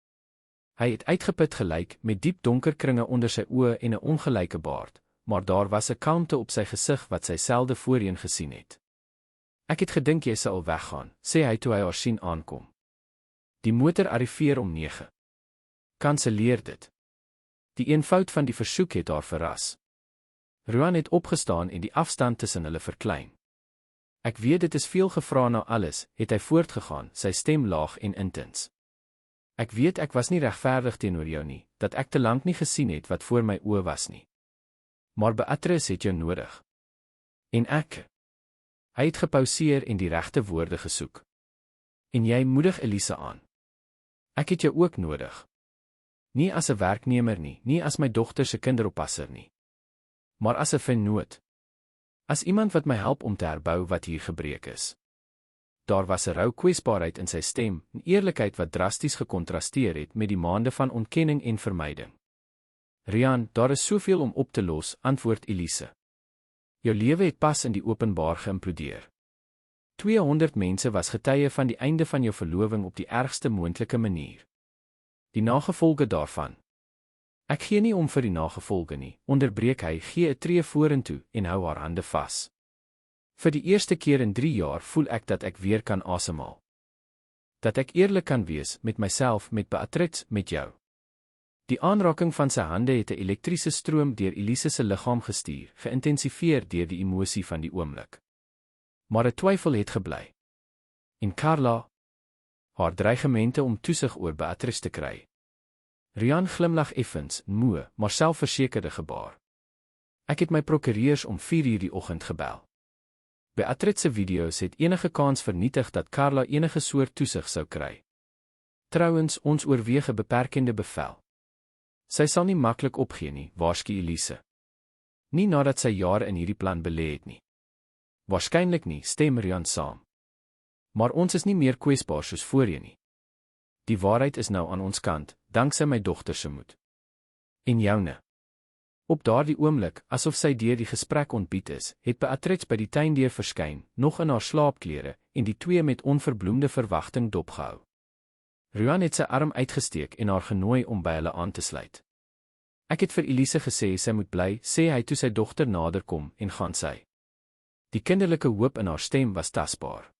Hy het uitgeput gelyk, met diep donker kringe onder sy oë en 'n ongelyke baard, maar daar was 'n kalmte op sy gesig wat sy selde voorheen gesien het. Ek het gedink jy sal weggaan, sê hy toe hy haar sien aankom. Die motor arriveer om 9. Kanselleer dit. Die eenvoud van die versoek het haar verras. Rian het opgestaan en die afstand tussen hulle verklein. Ek weet dit is veel gevra na alles, het hy voortgegaan, sy stem laag en intens. Ek weet ek was nie regverdig teenoor jou nie, dat ek te lank nie gesien het wat voor my oë was nie. Maar Beatrice het jou nodig. En ek. Hy het gepauseer en die regte woorde gesoek. En jy moedig Elise aan. Ek het jou ook nodig. Nie as 'n werknemer nie, nie as my dogter se kinderoppasser nie. Maar as 'n vennoot. As iemand wat my help om te herbou wat hier gebreek is. Daar was 'n rou kwesbaarheid in sy stem, 'n eerlikheid wat drasties gekontrasteer het met die maande van ontkenning en vermyding. Rian, daar is soveel om op te los, antwoord Elise. Jou lewe het pas in die openbaar geïmplodeer. 200 mense was getuie van die einde van jou verloving op die ergste moontlike manier. Die nagevolge daarvan. Ek gee nie om vir die nagevolge nie, onderbreek hy, gee 'n tree vorentoe en hou haar hande vas. Vir die eerste keer in 3 jaar voel ek dat ek weer kan asemhaal. Dat ek eerlik kan wees met myself, met Beatrice, met jou. Die aanraking van sy hande het 'n elektriese stroom deur Elise se liggaam gestuur, geïntensifieer deur die emosie van die oomblik. Maar 'n twyfel het gebly. En Carla, haar dreigemente om toesig oor Beatrice te kry. Rian glimlag effens, moe, maar selfversekerde gebaar. Ek het my prokureurs om 4:00 die oggend gebel. Beatrice se video's het enige kans vernietig dat Carla enige soort toesig sou kry. Trouwens, ons oorweeg 'n beperkende bevel. Sy sal nie maklik opgee nie, waarsku Elise. Nie nadat sy jare in hierdie plan belê het nie. Waarskynlik nie, stem Rian saam. Maar ons is nie meer kwesbaar soos voorheen nie. Die waarheid is nou aan ons kant, danksy my dogter se moed. En joune. Op daardie oomblik, asof sy deur die gesprek ontbied is, het Beatrice by die tuindeur verskyn, nog in haar slaapklere, en die twee met onverbloemde verwagting dopgehou. Rian het sy arm uitgesteek en haar genooi om by hulle aan te sluit. Ek het vir Elise gesê sy moet bly, sê hy toe sy dogter nader kom, en gaan sy. Die kinderlike hoop in haar stem was tasbaar.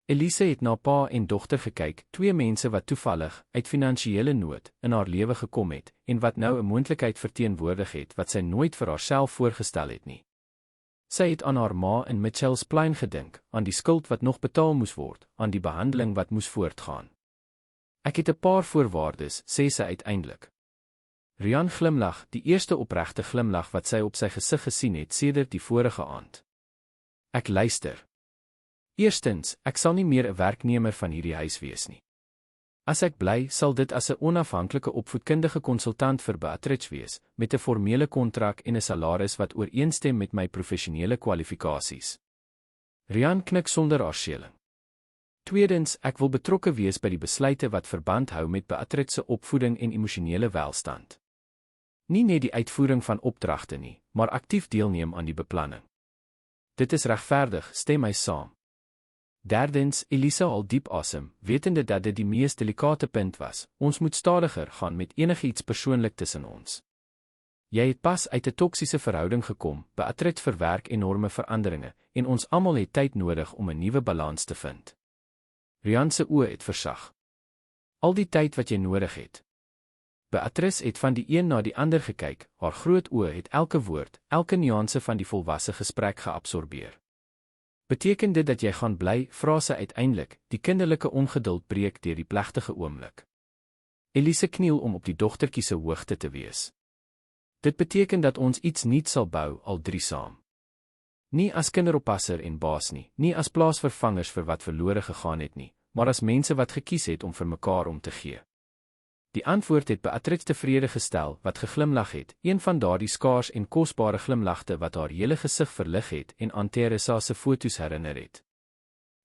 Elise het na pa en dogter gekyk, twee mense wat toevallig, uit finansiële nood, in haar lewe gekom het, en wat nou 'n moontlikheid verteenwoordig het wat sy nooit vir haarself voorgestel het nie. Sy het aan haar ma in Mitchells Plain gedink, aan die skuld wat nog betaal moes word, aan die behandeling wat moes voortgaan. Ek het 'n paar voorwaardes, sê sy uiteindelik. Rian glimlag, die eerste opregte glimlag wat sy op sy gesig gesien het sedert die vorige aand. Ek luister. Eerstens, ek sal nie meer 'n werknemer van hierdie huis wees nie. As ek bly, sal dit as 'n onafhanklike opvoedkundige konsultant vir Beatrice wees, met 'n formele kontrak en 'n salaris wat ooreenstem met my professionele kwalifikasies. Rian knik sonder aarzeling. Tweedens, ek wil betrokke wees by die besluite wat verband hou met Beatrice se opvoeding en emosionele welstand. Nie net die uitvoering van opdragte nie, maar aktief deelneem aan die beplanning. Dit is regverdig, stem hy saam. Derdens, Elise haal diep asem, wetende dat dit die mees delikate punt was. Ons moet stadiger gaan met enigiets persoonlik tussen ons. Jy het pas uit 'n toksiese verhouding gekom, Beatrice verwerk enorme veranderinge, en ons almal het tyd nodig om 'n nuwe balans te vind. Rian se oë het versag. Al die tyd wat jy nodig het. Beatrice het van die een na die ander gekyk, haar groot oë het elke woord, elke nuance van die volwasse gesprek geabsorbeer. Beteken dit dat jy gaan bly, vra sy uiteindelik, die kinderlike ongeduld breek deur die plegtige oomblik. Elise kniel om op die dogtertjie se hoogte te wees. Dit beteken dat ons iets nuuts sal bou, al drie saam. Nie as kinderoppasser en baas nie, nie as plaasvervangers vir wat verlore gegaan het nie, maar as mense wat gekies het om vir mekaar om te gee. Die antwoord het Beatrix tevrede gestel, wat geglimlag het, een van daardie skaars en kosbare glimlagte wat haar hele gesig verlig het en aan Teresa se foto's herinner het.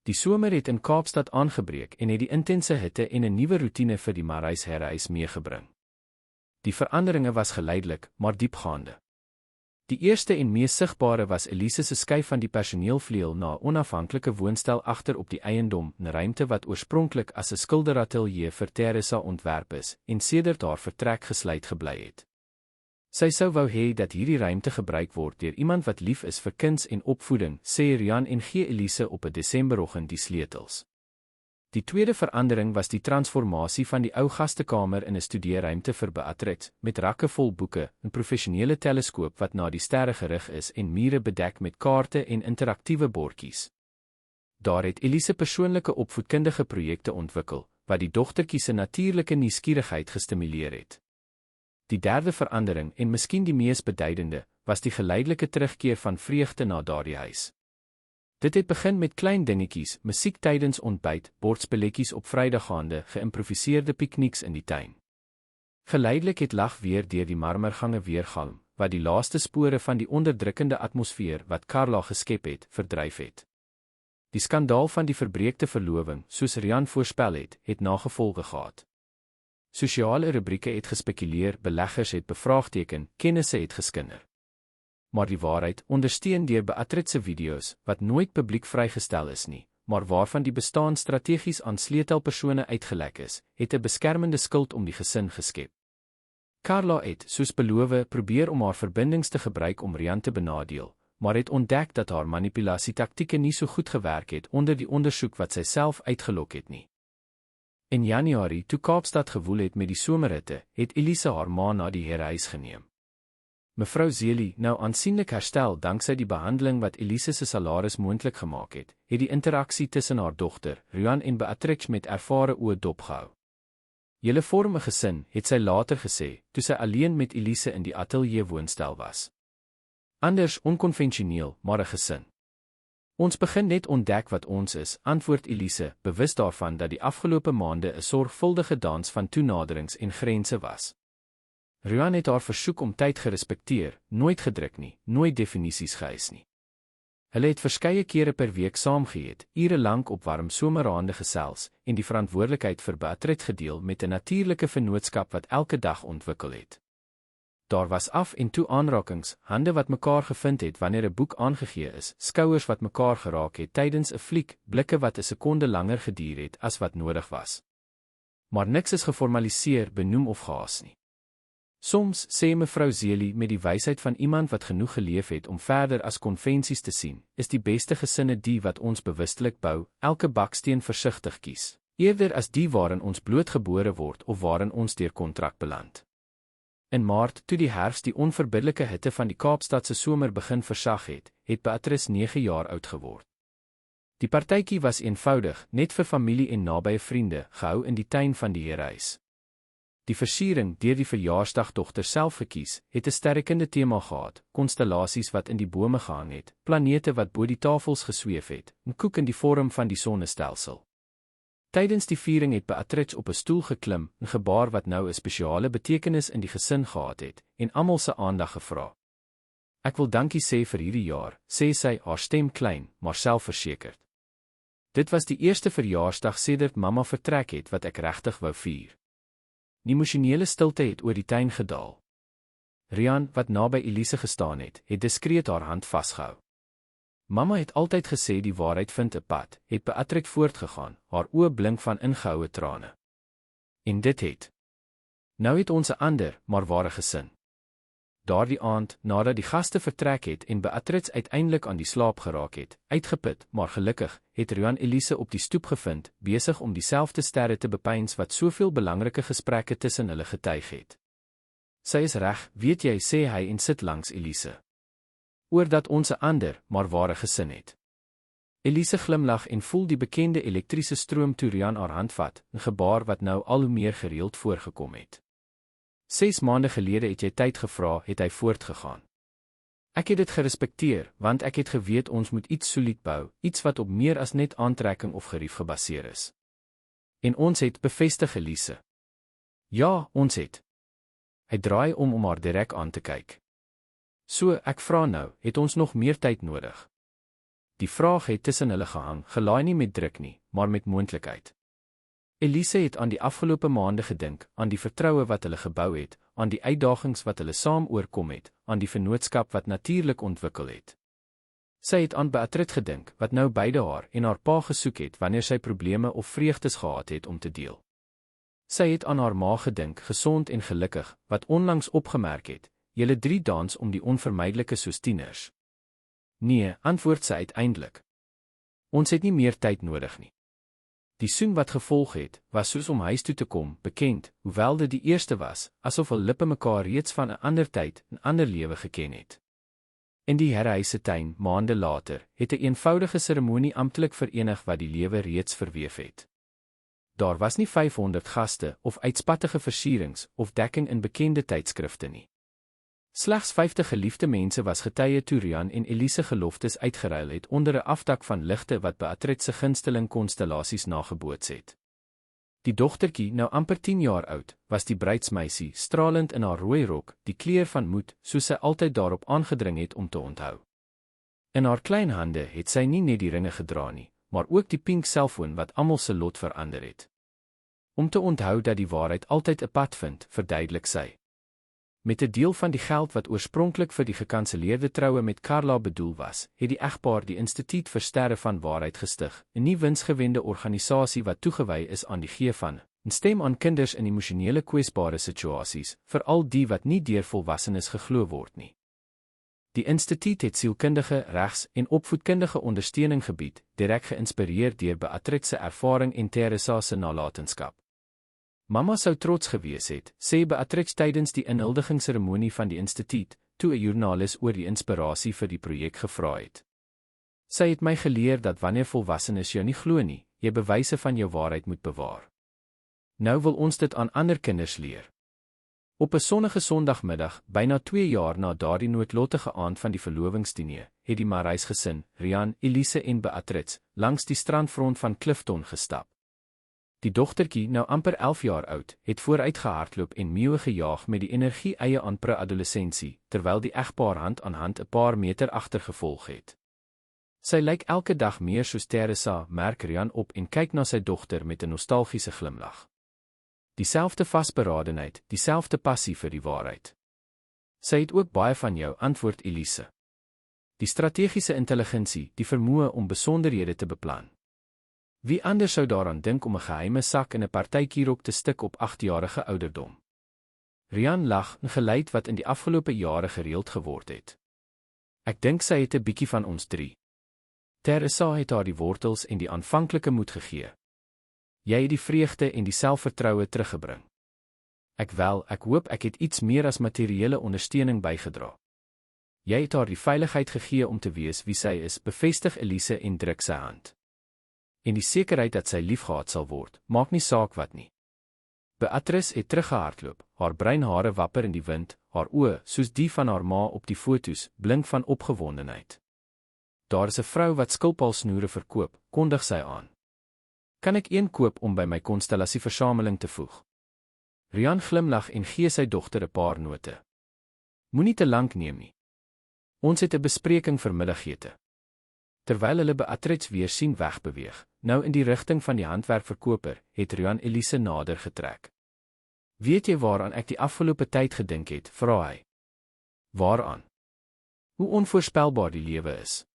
Die somer het in Kaapstad aangebreek en het die intense hitte en 'n nuwe roetine vir die Marais herreis meegebring. Die veranderinge was geleidelik, maar diepgaande. Die eerste en mees sigbare was Elise se skuif van die personeelvleuel na 'n onafhanklike woonstel agter op die eiendom, 'n ruimte wat oorspronklik as 'n skilderatelier vir Teresa ontwerp is en sedert haar vertrek gesluit gebly het. Sy sou wou hê dat hierdie ruimte gebruik word deur iemand wat lief is vir kuns en opvoeding, sê Rian en gee Elise op 'n Desemberoggend die sleutels. Die tweede verandering was die transformasie van die ou gastekamer in 'n studeerruimte vir Beatrix, met rakke vol boeke, 'n professionele teleskoop wat na die sterre gerig is en mure bedek met kaarte en interaktiewe bordjies. Daar het Elise persoonlike opvoedkundige projekte ontwikkel, wat die dogtertjie se natuurlike nuuskierigheid gestimuleer het. Die derde verandering, en miskien die mees beduidende, was die geleidelike terugkeer van vreugde na daardie huis. Dit het begin met klein dingetjies, musiek tydens ontbyt, bordspelletjies op Vrydagoggende, geïmproviseerde piknieks in die tuin. Geleidelik het lag weer deur die marmergange weergalm, wat die laaste spore van die onderdrukkende atmosfeer wat Carla geskep het, verdryf het. Die skandaal van die verbreekte verloving, soos Rian voorspel het nagevolge gehad. Sosiale rubrieke het gespekuleer, beleggers het bevraagteken, kennisse het geskinder. Maar die waarheid, ondersteun deur Beatrix se video's, wat nooit publiek vrygestel is nie, maar waarvan die bestaan strategies aan sleutelpersone uitgelek is, het 'n beskermende skild om die gesin geskep. Carla het, soos beloof, probeer om haar verbindings te gebruik om Rian te benadeel, maar het ontdek dat haar manipulasietaktieke nie so goed gewerk het onder die ondersoek wat sy self uitgelok het nie. In Januarie, toe Kaapstad gewoel het met die somerhitte, het Elise haar ma na die herreis geneem. Mevrou Zeli, nou aansienlik herstel danksy die behandeling wat Elise se salaris moontlik gemaak het die interaksie tussen haar dogter, Rian en Beatrix met ervare oë dopgehou. "Julle vorm 'n gesin," het sy later gesê, toe sy alleen met Elise in die ateljee woonstel was. "Anders, onkonvensioneel, maar 'n gesin. Ons begin net ontdek wat ons is," antwoord Elise, bewus daarvan dat die afgelope maande 'n sorgvuldige dans van toenaderings en grense was. Rian het haar versoek om tyd gerespekteer, nooit gedruk nie, nooit definisies geëis nie. Hulle het verskeie kere per week saamgeëet, ure lank op warm someraande gesels, en die verantwoordelikheid vir Beatrix gedeel met 'n natuurlike vennootskap wat elke dag ontwikkel het. Daar was af en toe aanrakings, hande wat mekaar gevind het wanneer 'n boek aangegee is, skouers wat mekaar geraak het tydens 'n fliek, blikke wat 'n sekonde langer geduur het as wat nodig was. Maar niks is geformaliseer, benoem of gehaas nie. Soms, sê mevrou Zeli met die wysheid van iemand wat genoeg geleef het om verder as konvensies te sien, is die beste gesinne die wat ons bewustelik bou, elke baksteen versigtig kies, eerder as die waarin ons blootgebore word of waarin ons deur kontrak beland. In Maart, toe die herfs die onverbiddelike hitte van die Kaapstadse somer begin versag het Beatrix 9 jaar oud geword. Die partytjie was eenvoudig, net vir familie en nabye vriende, gehou in die tuin van die herreis. Die versiering, deur die verjaarsdagdogter self gekies, het 'n sterkende tema gehad, konstellasies wat in die bome gehang het, planete wat bo die tafels gesweef het, 'n koek in die vorm van die sonnestelsel. Tydens die viering het Beatrix op 'n stoel geklim, 'n gebaar wat nou 'n spesiale betekenis in die gesin gehad het, en almal se aandag gevra. "Ek wil dankie sê vir hierdie jaar," sê sy, haar stem klein, maar selfversekerd. "Dit was die eerste verjaarsdag sedert mamma vertrek het wat ek regtig wou vier." Die emosionele stilte het oor die tuin gedaal. Rian, wat naby Elise gestaan het diskreet haar hand vasgehou. "Mamma het altyd gesê die waarheid vind 'n pad," het Beatrix voortgegaan, haar oë blink van ingehoue trane. "En dit het. Nou het ons 'n ander, maar ware gesin." Daardie aand, nadat die gaste vertrek het en Beatrix uiteindelik aan die slaap geraak het, uitgeput, maar gelukkig, het Rian Elise op die stoep gevind, besig om dieselfde sterre te bepeins wat soveel belangrike gesprekke tussen hulle getuig het. "Sy is reg, weet jy," sê hy en sit langs Elise. "Oor dat ons 'n ander, maar ware gesin het. Elise glimlag en voel die bekende elektriese stroom toe Rian haar hand vat, 'n gebaar wat nou al hoe meer gereeld voorgekom het. 6 maande gelede het jy tyd gevra, het hy voortgegaan. Ek het dit gerespekteer, want ek het geweet ons moet iets solied bou, iets wat op meer as net aantrekking of gerief gebaseer is. En ons het, bevestig Elise. Ja, ons het. Hy draai om haar direk aan te kyk. So, ek vra nou, het ons nog meer tyd nodig? Die vraag het tussen hulle gehang, gelaai nie met druk nie, maar met moontlikheid. Elise het aan die afgelope maande gedink, aan die vertroue wat hulle gebou het, aan die uitdagings wat hulle saam oorkom het, aan die vennootskap wat natuurlik ontwikkel het. Sy het aan Beatrice gedink, wat nou beide haar en haar pa gesoek het wanneer sy probleme of vreugdes gehad het om te deel. Sy het aan haar ma gedink, gesond en gelukkig, wat onlangs opgemerk het, julle 3 dans om die onvermydelike soos tieners. Nee, antwoord sy uiteindelik. Ons het nie meer tyd nodig nie. Die soen wat gevolg het, was soos om huis toe te kom, bekend, hoewel dit die eerste was, asof hul lippe mekaar reeds van 'n ander tyd, 'n ander lewe geken het. In die herhuise tuin, maande later, het 'n eenvoudige seremonie amptelik verenig wat die lewe reeds verweef het. Daar was nie 500 gaste, of uitspattige versierings, of dekking in bekende tydskrifte nie. Slegs 50 geliefde mense was getuie toe Rian en Elise geloftes uitgeruil het onder 'n afdak van ligte wat Beatrice se gunsteling konstellasies nageboots het. Die dogtertjie, nou amper 10 jaar oud, was die bruidsmeisie, stralend in haar rooi rok, die kleur van moed, soos sy altyd daarop aangedring het om te onthou. In haar klein hande het sy nie net die ringe gedra nie, maar ook die pink selfoon wat almal se lot verander het. Om te onthou dat die waarheid altyd 'n pad vind, verduidelik sy. Met 'n deel van die geld wat oorspronklik vir die gekanselleerde troue met Carla bedoel was, het die egpaar die Instituut vir Sterre van Waarheid gestig, 'n nie winsgewende organisasie wat toegewy is aan die gee van 'n stem aan kinders in emosionele kwesbare situasies, veral die wat nie deur volwassenes geglo word nie. Die instituut het sielkundige, regs- en opvoedkundige ondersteuning gebied, direk geïnspireer deur Beatrice se ervaring en Teresa se nalatenskap. Mamma sou trots gewees het, sê Beatrice tydens die inhuldigingsseremonie van die instituut, toe 'n joernalis oor die inspirasie vir die projek gevra het. Sy het my geleer dat wanneer volwassenes jou nie glo nie, jy bewyse van jou waarheid moet bewaar. Nou wil ons dit aan ander kinders leer. Op 'n sonnige Sondagmiddag, byna 2 jaar na daardie noodlottige aand van die verlovingsdiner, het die Marais gesin, Rian, Elise en Beatrice, langs die strandfront van Clifton gestap. Die dogtertjie, nou amper 11 jaar oud, het vooruitgehardloop en meeuwe gejaag met die energie eie aan pre-adolessensie, terwyl die egpaar hand aan hand 'n paar meter agtergevolg het. Sy lyk elke dag meer soos Teresa, merk Rian op en kyk na sy dogter met 'n nostalgiese glimlag. Dieselfde vasberadenheid, dieselfde passie vir die waarheid. Sy het ook baie van jou, antwoord Elise. Die strategiese intelligensie, die vermoë om besonderhede te beplan. Wie anders sou daaraan dink om 'n geheime sak in 'n partytjierok te stik op 8-jarige ouderdom? Rian lag, 'n geluid wat in die afgelope jare gereeld geword het. Ek dink sy het 'n bietjie van ons 3. Teresa het haar die wortels en die aanvanklike moed gegee. Jy het die vreugde en die selfvertroue teruggebring. Ek hoop ek het iets meer as materiële ondersteuning bygedra. Jy het haar die veiligheid gegee om te wees wie sy is, bevestig Elise en druk sy hand. En die sekerheid dat sy liefgehad sal word, maak nie saak wat nie. Beatrice het teruggehardloop, haar bruin hare wapper in die wind, haar oë, soos die van haar ma op die foto's, blink van opgewondenheid. Daar is 'n vrou wat skilpaalsnoere verkoop, kondig sy aan. Kan ek een koop om by my konstellasieversameling te voeg? Rian glimlag en gee sy dogter 'n paar note. Moenie te lank neem nie. Ons het 'n bespreking vir middagete. Terwyl hulle Beatrice weer sien wegbeweeg, nou in die rigting van die handwerkverkoper, het Rian Elise nader getrek. Weet jy waaraan ek die afgelope tyd gedink het, vra hy. Waaraan? Hoe onvoorspelbaar die lewe is.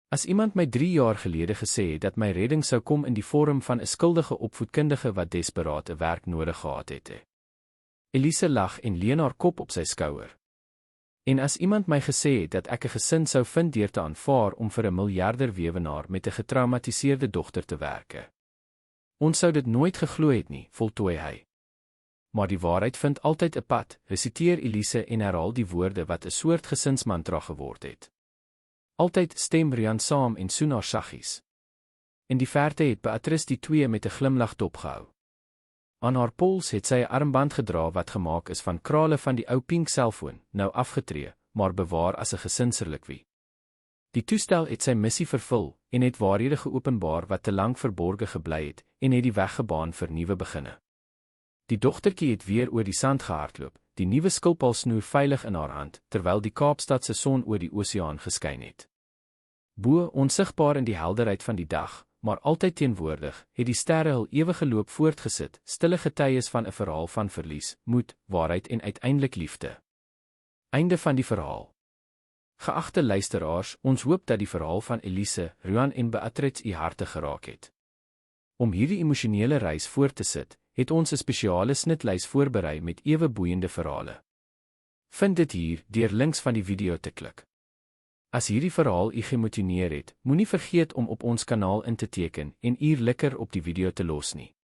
As iemand my 3 jaar gelede gesê het dat my redding sou kom in die vorm van 'n skuldige opvoedkundige wat desperaat 'n werk nodig gehad het. Elise lag en leun haar kop op sy skouer. En as iemand my gesê het dat ek 'n gesin sou vind deur te aanvaar om vir 'n miljarder weewenaar met 'n getraumatiseerde dogter te werk. Ons sou dit nooit geglo het nie, voltooi hy. Maar die waarheid vind altyd 'n pad, resiteer Elise en herhaal die woorde wat 'n soort gesinsmantra geword het. Altyd stem Rian saam en soen haar saggies. In die verte het Beatrice die twee met 'n glimlag dopgehou. Aan haar pols het sy 'n armband gedra wat gemaak is van krale van die ou pink selfoon, nou afgetree, maar bewaar as 'n gesinsrelikwie. Die toestel het sy missie vervul en het waarhede geopenbaar wat te lank verborge gebly het en het die weg gebaan vir nuwe beginne. Die dogtertjie het weer oor die sand gehardloop, die nuwe skilpaalsnoer veilig in haar hand, terwyl die Kaapstad se son oor die oseaan geskyn het. Bo, onsigbaar in die helderheid van die dag, maar altyd teenwoordig, het die sterre hul ewige loop voortgesit, stille getuies van 'n verhaal van verlies, moed, waarheid en uiteindelik liefde. Einde van die verhaal. Geagte luisteraars, ons hoop dat die verhaal van Elise, Rian en Beatrice u harte geraak het. Om hierdie emosionele reis voort te sit, het ons 'n spesiale snitlys voorberei met ewe boeiende verhale. Vind dit hier deur links van die video te klik. As hierdie verhaal u geëmosioneer het, moenie vergeet om op ons kanaal in te teken en uur lekker op die video te los nie.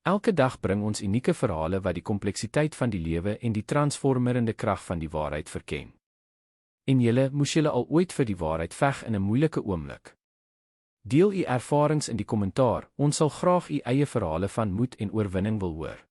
Elke dag bring ons unieke verhale wat die kompleksiteit van die lewe en die transformerende krag van die waarheid verken. En moes julle al ooit vir die waarheid veg in 'n moeilike oomblik? Deel u ervarings in die kommentaar, ons sal graag u eie verhale van moed en oorwinning wil hoor.